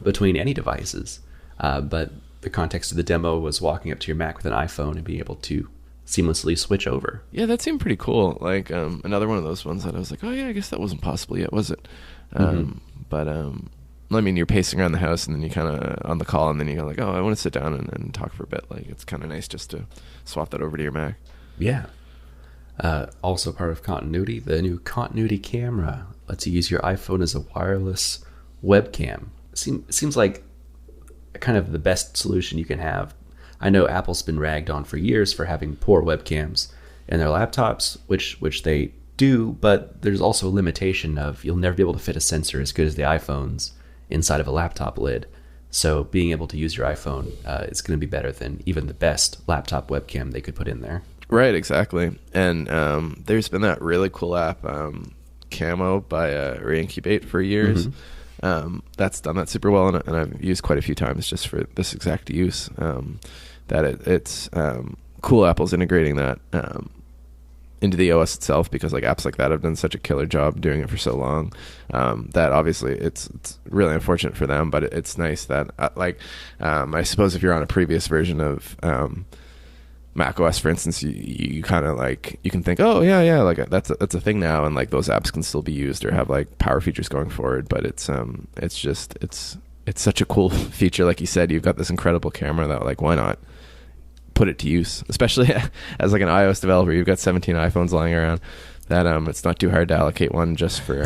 between any devices. But the context of the demo was walking up to your Mac with an iPhone and being able to seamlessly switch over. Yeah, that seemed pretty cool. Like another one of those ones that I was like, oh yeah, I guess that wasn't possible yet, was it? But I mean, you're pacing around the house and then you kind of on the call and then you go like, oh, I want to sit down and talk for a bit. Like it's kind of nice just to swap that over to your Mac. Yeah. Also part of continuity, the new continuity camera lets you use your iPhone as a wireless webcam. Seems like kind of the best solution you can have. I know Apple's been ragged on for years for having poor webcams in their laptops, which they do, but there's also a limitation of you'll never be able to fit a sensor as good as the iPhone's inside of a laptop lid. So being able to use your iPhone is going to be better than even the best laptop webcam they could put in there. Right, exactly. And there's been that really cool app, Camo by Reincubate for years. That's done that super well, and I've used quite a few times just for this exact use. It's cool. Apple's integrating that into the OS itself, because like apps like that have done such a killer job doing it for so long, that obviously it's really unfortunate for them, but it's nice that I suppose if you're on a previous version of Mac OS, for instance, you kind of like, you can think, oh yeah, like that's a thing now, and like those apps can still be used or have like power features going forward. But it's such a cool feature. Like you said, you've got this incredible camera that, like, why not put it to use? Especially as like an iOS developer, you've got 17 iPhones lying around. That it's not too hard to allocate one just for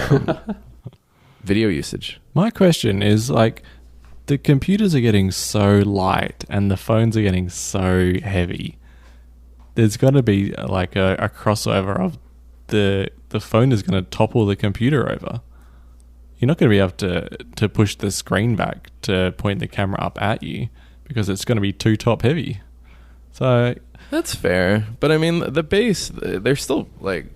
video usage. My question is, like, the computers are getting so light and the phones are getting so heavy. There's got to be like a crossover of the phone is going to topple the computer over. You're not going to be able to push the screen back to point the camera up at you because it's going to be too top heavy. So that's fair, but I mean the base, they're still like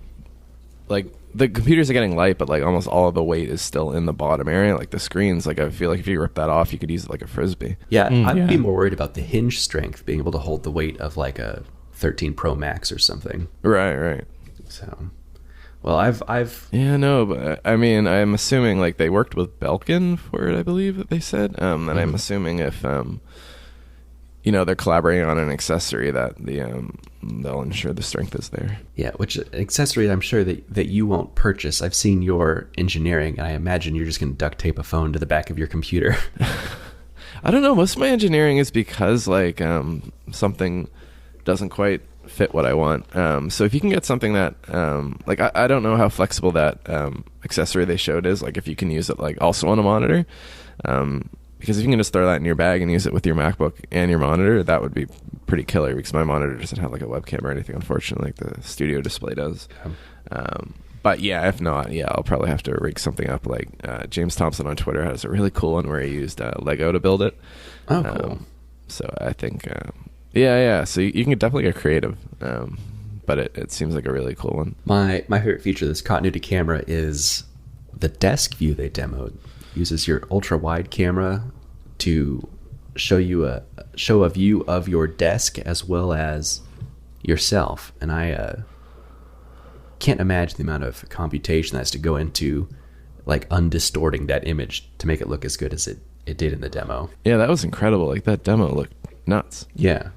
the computers are getting light, but like almost all of the weight is still in the bottom area. Like the screens, like I feel like if you rip that off, you could use it like a frisbee. Yeah, I'd be more worried about the hinge strength, being able to hold the weight of like a 13 Pro Max or something. Right. So, well, I've yeah, no, but I mean, I'm assuming like they worked with Belkin for it, I believe that they said, and I'm assuming if they're collaborating on an accessory that they'll ensure the strength is there. Yeah, which accessory I'm sure that you won't purchase. I've seen your engineering, and I imagine you're just going to duct tape a phone to the back of your computer. I don't know. Most of my engineering is because like something doesn't quite fit what I want. So if you can get something that like I don't know how flexible that accessory they showed is. Like if you can use it like also on a monitor. Because if you can just throw that in your bag and use it with your MacBook and your monitor, that would be pretty killer, because my monitor doesn't have like a webcam or anything, unfortunately, like the studio display does. But yeah, if not, I'll probably have to rig something up. Like James Thompson on Twitter has a really cool one where he used Lego to build it. Oh, cool. So I think, so you can definitely get creative. But it seems like a really cool one. My favorite feature of this continuity camera is the desk view they demoed. Uses your ultra wide camera to show a view of your desk as well as yourself, and I can't imagine the amount of computation that has to go into like undistorting that image to make it look as good as it did in the demo. Yeah, that was incredible. Like that demo looked nuts. Yeah,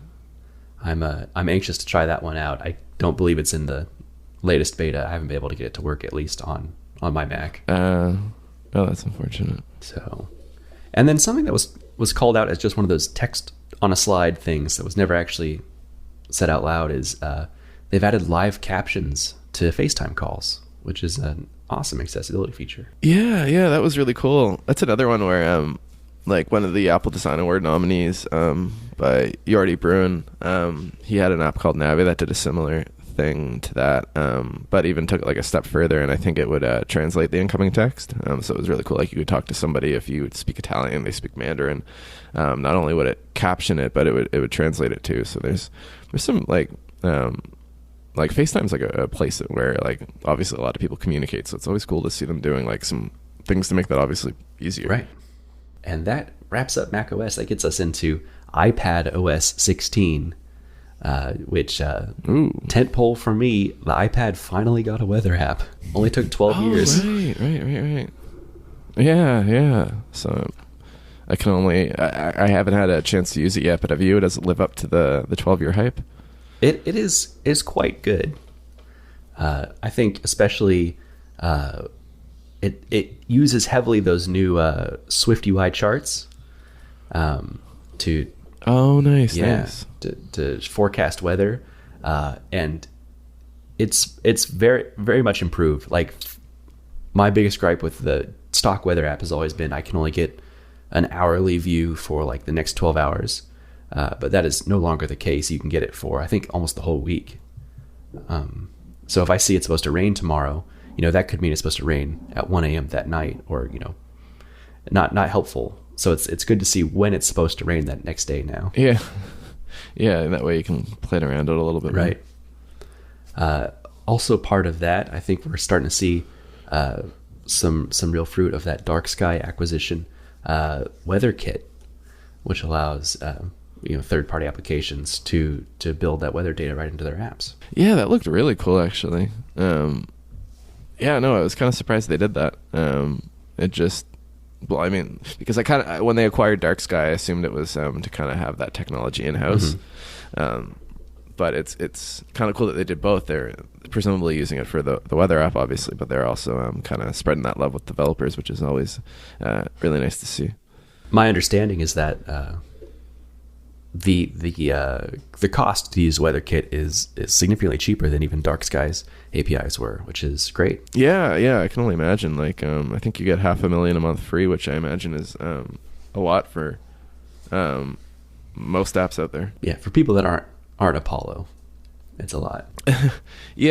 I'm anxious to try that one out. I don't believe it's in the latest beta. I haven't been able to get it to work, at least on my Mac. Oh, that's unfortunate. So, and then something that was called out as just one of those text on a slide things that was never actually said out loud is they've added live captions to FaceTime calls, which is an awesome accessibility feature. Yeah, that was really cool. That's another one where like one of the Apple Design Award nominees by Jordi Bruin, he had an app called Navi that did a similar thing to that, but even took it like a step further, and I think it would translate the incoming text. So it was really cool. Like you could talk to somebody if you would speak Italian, they speak Mandarin. Not only would it caption it, but it would translate it too. So there's some like like FaceTime's like a place where like obviously a lot of people communicate, so it's always cool to see them doing like some things to make that obviously easier. Right. And that wraps up macOS. That gets us into iPad OS 16, which tentpole for me, the iPad finally got a weather app. Only took 12 years. Right. Yeah. So I can only I haven't had a chance to use it yet, but have you? Does it live up to the 12-year hype? It is quite good. I think especially it uses heavily those new Swift UI charts to nice. to forecast weather, and it's very very much improved. Like my biggest gripe with the stock weather app has always been I can only get an hourly view for like the next 12 hours. But that is no longer the case. You can get it for, I think, almost the whole week. So if I see it's supposed to rain tomorrow, that could mean it's supposed to rain at 1 a.m. that night, or, not helpful. So it's good to see when it's supposed to rain that next day now. Yeah. Yeah, and that way you can plan around it a little bit more. Right. Also part of that, I think we're starting to see some real fruit of that dark sky acquisition, WeatherKit, which allows third-party applications to build that weather data right into their apps. Yeah, that looked really cool, actually. I was kind of surprised they did that. Because when they acquired Dark Sky, I assumed it was to kind of have that technology in-house. Mm-hmm. But it's kind of cool that they did both. They're presumably using it for the weather app, obviously, but they're also kind of spreading that love with developers, which is always really nice to see. My understanding is that the cost to use WeatherKit is significantly cheaper than even Dark Sky's APIs were, which is great. Yeah, I can only imagine. Like, I think you get $500,000 a month free, which I imagine is a lot for most apps out there. Yeah, for people that aren't Apollo, it's a lot. but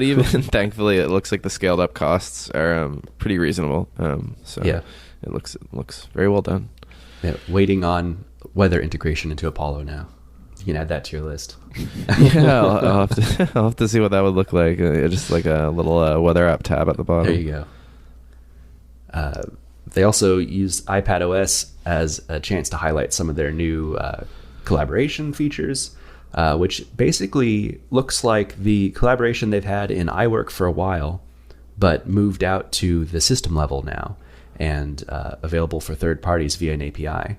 even thankfully, it looks like the scaled up costs are pretty reasonable. It looks very well done. Yeah, waiting on weather integration into Apollo now. You can add that to your list. Yeah, I'll have to see what that would look like. Just like a little weather app tab at the bottom. There you go. They also use iPad OS as a chance to highlight some of their new collaboration features, which basically looks like the collaboration they've had in iWork for a while, but moved out to the system level now and available for third parties via an API.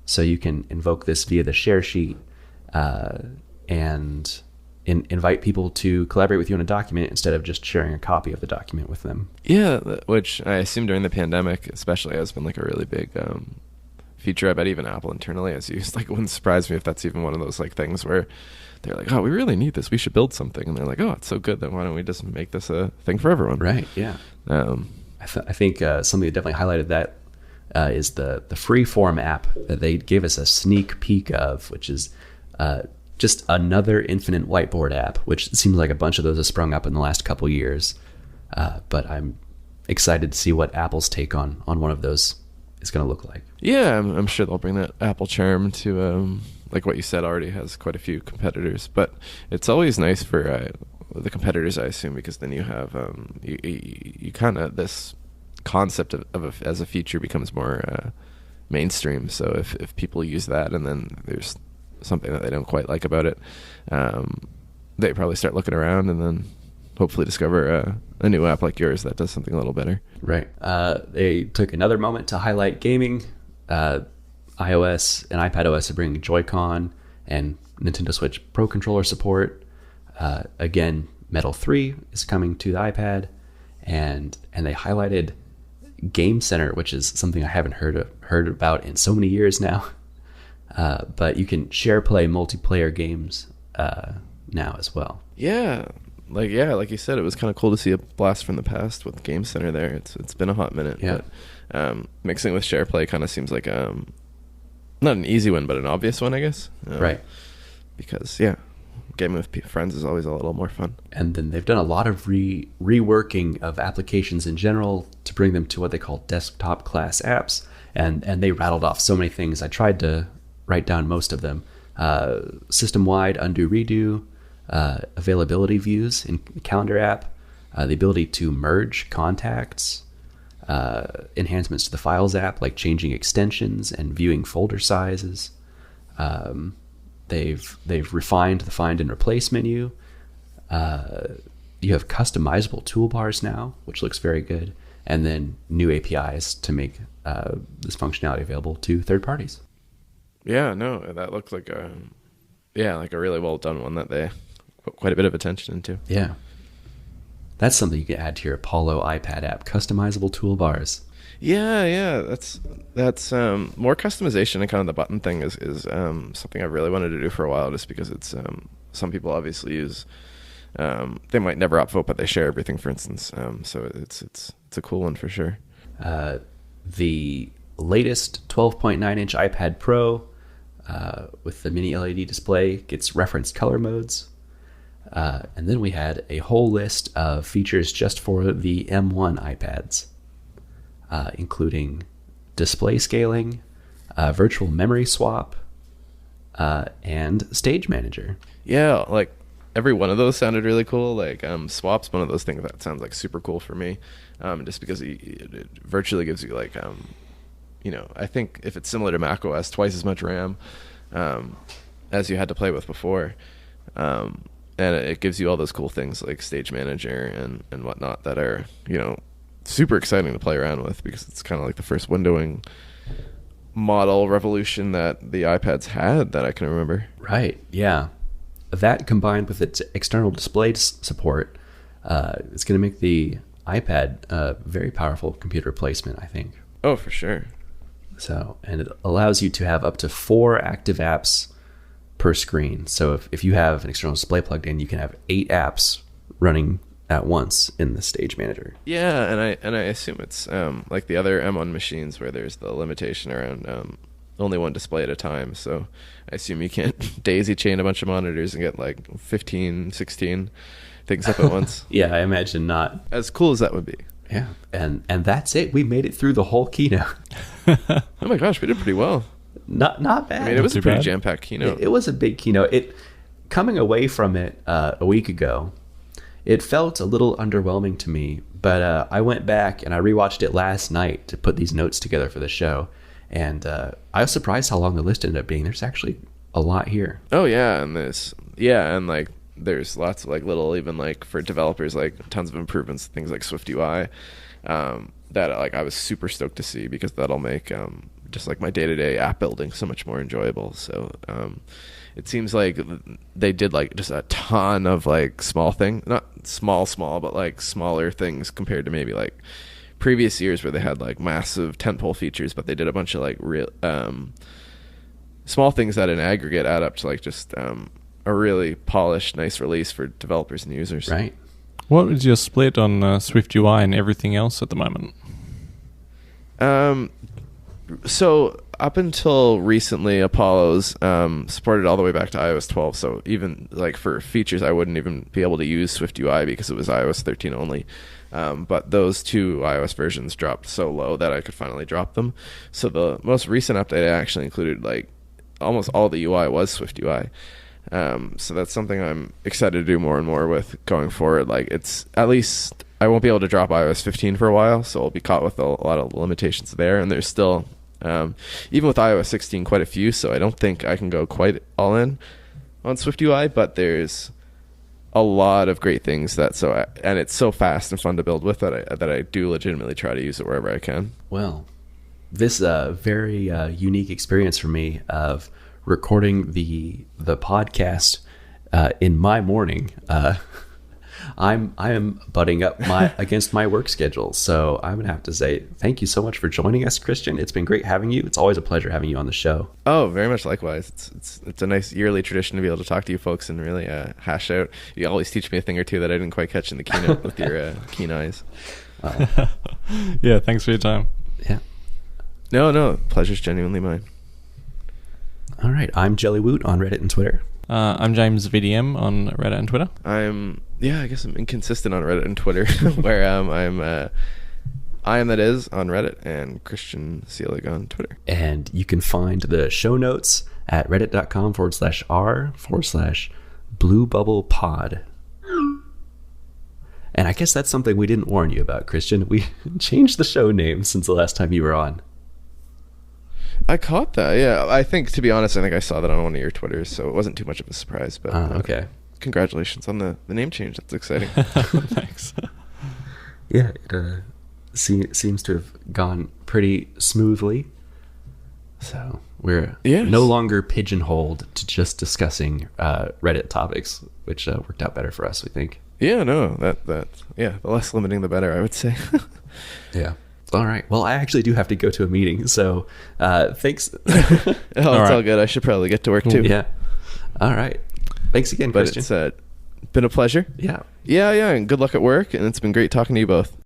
So you can invoke this via the share sheet and invite people to collaborate with you on a document instead of just sharing a copy of the document with them. Yeah, which I assume during the pandemic especially has been like a really big feature. I bet even Apple internally has used. Like, it wouldn't surprise me if that's even one of those like things where they're like, oh, we really need this, we should build something, and they're like, oh, it's so good, then why don't we just make this a thing for everyone? Right. Yeah. I think something that definitely highlighted that is the Freeform app that they gave us a sneak peek of, which is just another infinite whiteboard app, which seems like a bunch of those have sprung up in the last couple years. But I'm excited to see what Apple's take on one of those is going to look like. Yeah, I'm sure they'll bring that Apple charm to, like what you said, already has quite a few competitors. But it's always nice for the competitors, I assume, because then you have you kind of, this concept of as a feature becomes more mainstream. So if people use that and then there's something that they don't quite like about it, they probably start looking around and then hopefully discover a new app like yours that does something a little better. Right. They took another moment to highlight gaming. iOS and iPadOS are bringing Joy-Con and Nintendo Switch Pro Controller support. Again, Metal 3 is coming to the iPad, and they highlighted Game Center, which is something I haven't heard about in so many years now. But you can share play multiplayer games now as well. Yeah, like you said, it was kind of cool to see a blast from the past with Game Center there. It's been a hot minute. Yeah. But mixing with share play kind of seems like not an easy one, but an obvious one, I guess. Right. Because gaming with friends is always a little more fun. And then they've done a lot of reworking of applications in general to bring them to what they call desktop class apps. And they rattled off so many things. I tried to write down most of them. System-wide undo redo, availability views in the calendar app, the ability to merge contacts, enhancements to the Files app, like changing extensions and viewing folder sizes. They've refined the find and replace menu. You have customizable toolbars now, which looks very good, and then new APIs to make this functionality available to third parties. Yeah, no, that looks like a really well done one that they put quite a bit of attention into. Yeah. That's something you can add to your Apollo iPad app, customizable toolbars. Yeah, that's more customization and kind of the button thing is something I've really wanted to do for a while, just because it's some people obviously use they might never upvote, but they share everything, for instance. So it's a cool one for sure. The latest 12.9-inch iPad Pro with the mini LED display gets referenced color modes. And then we had a whole list of features just for the M1 iPads, including display scaling, virtual memory swap, and Stage Manager. Yeah, like every one of those sounded really cool. Like swap's one of those things that sounds like super cool for me, just because it virtually gives you like I think if it's similar to macOS, twice as much RAM as you had to play with before. And it gives you all those cool things like Stage Manager and whatnot that are, super exciting to play around with, because it's kind of like the first windowing model revolution that the iPads had that I can remember. Right, yeah. That combined with its external display support, it's going to make the iPad a very powerful computer replacement, I think. Oh, for sure. So, and it allows you to have up to 4 active apps per screen. So if you have an external display plugged in, you can have 8 apps running at once in the Stage Manager. Yeah, and I assume it's like the other M1 machines where there's the limitation around only one display at a time. So I assume you can't daisy chain a bunch of monitors and get like 15, 16 things up at once. Yeah, I imagine not. As cool as that would be. Yeah, and that's it. We made it through the whole keynote. Oh my gosh, we did pretty well. Not bad. I mean, it was a pretty jam-packed keynote. It was a big keynote. Coming away from it a week ago, it felt a little underwhelming to me, but I went back and I rewatched it last night to put these notes together for the show, and I was surprised how long the list ended up being. There's actually a lot here. Oh yeah, and like there's lots of like little, even like for developers, like tons of improvements, things like SwiftUI that like I was super stoked to see, because that'll make just like my day-to-day app building so much more enjoyable. So it seems like they did like just a ton of like small thing, not small, but like smaller things compared to maybe like previous years where they had like massive tentpole features, but they did a bunch of like real small things that in aggregate add up to like just a really polished, nice release for developers and users. Right. What is your split on SwiftUI and everything else at the moment? So up until recently, Apollo's supported all the way back to iOS 12. So even like for features, I wouldn't even be able to use SwiftUI because it was iOS 13 only. But those 2 iOS versions dropped so low that I could finally drop them. So the most recent update I actually included like almost all the UI was SwiftUI. So that's something I'm excited to do more and more with going forward. Like it's at least I won't be able to drop iOS 15 for a while, so I'll be caught with a lot of limitations there. And there's still, even with iOS 16, quite a few. So I don't think I can go quite all in on SwiftUI, but there's a lot of great things and it's so fast and fun to build with that I do legitimately try to use it wherever I can. Well, this very unique experience for me of recording the podcast in my morning. I am butting up against my work schedule, so I'm gonna have to say thank you so much for joining us, Christian. It's been great having you. It's always a pleasure having you on the show. Oh, very much likewise. It's a nice yearly tradition to be able to talk to you folks and really hash out. You always teach me a thing or two that I didn't quite catch in the keynote with your keen eyes. Yeah, thanks for your time. Yeah. No, pleasure's genuinely mine. All right, I'm Jellywoot on Reddit and Twitter. I'm James VDM on Reddit and Twitter. I guess I'm inconsistent on Reddit and Twitter, where I am that is on Reddit, and Christian Selig on Twitter. And you can find the show notes at reddit.com/r/the Blue Bubble Pod. And I guess that's something we didn't warn you about, Christian. We changed the show name since the last time you were on. I caught that. Yeah, I think, to be honest, I think I saw that on one of your Twitters, so it wasn't too much of a surprise. But okay. Congratulations on the name change. That's exciting. Thanks. Yeah, it seems to have gone pretty smoothly. So we're no longer pigeonholed to just discussing Reddit topics, which worked out better for us, we think. Yeah, no, the less limiting, the better, I would say. Yeah. All right. Well, I actually do have to go to a meeting, so thanks. All good. I should probably get to work too. Yeah. All right. Thanks again, Christian. But it's been a pleasure. Yeah. Yeah, and good luck at work, and it's been great talking to you both.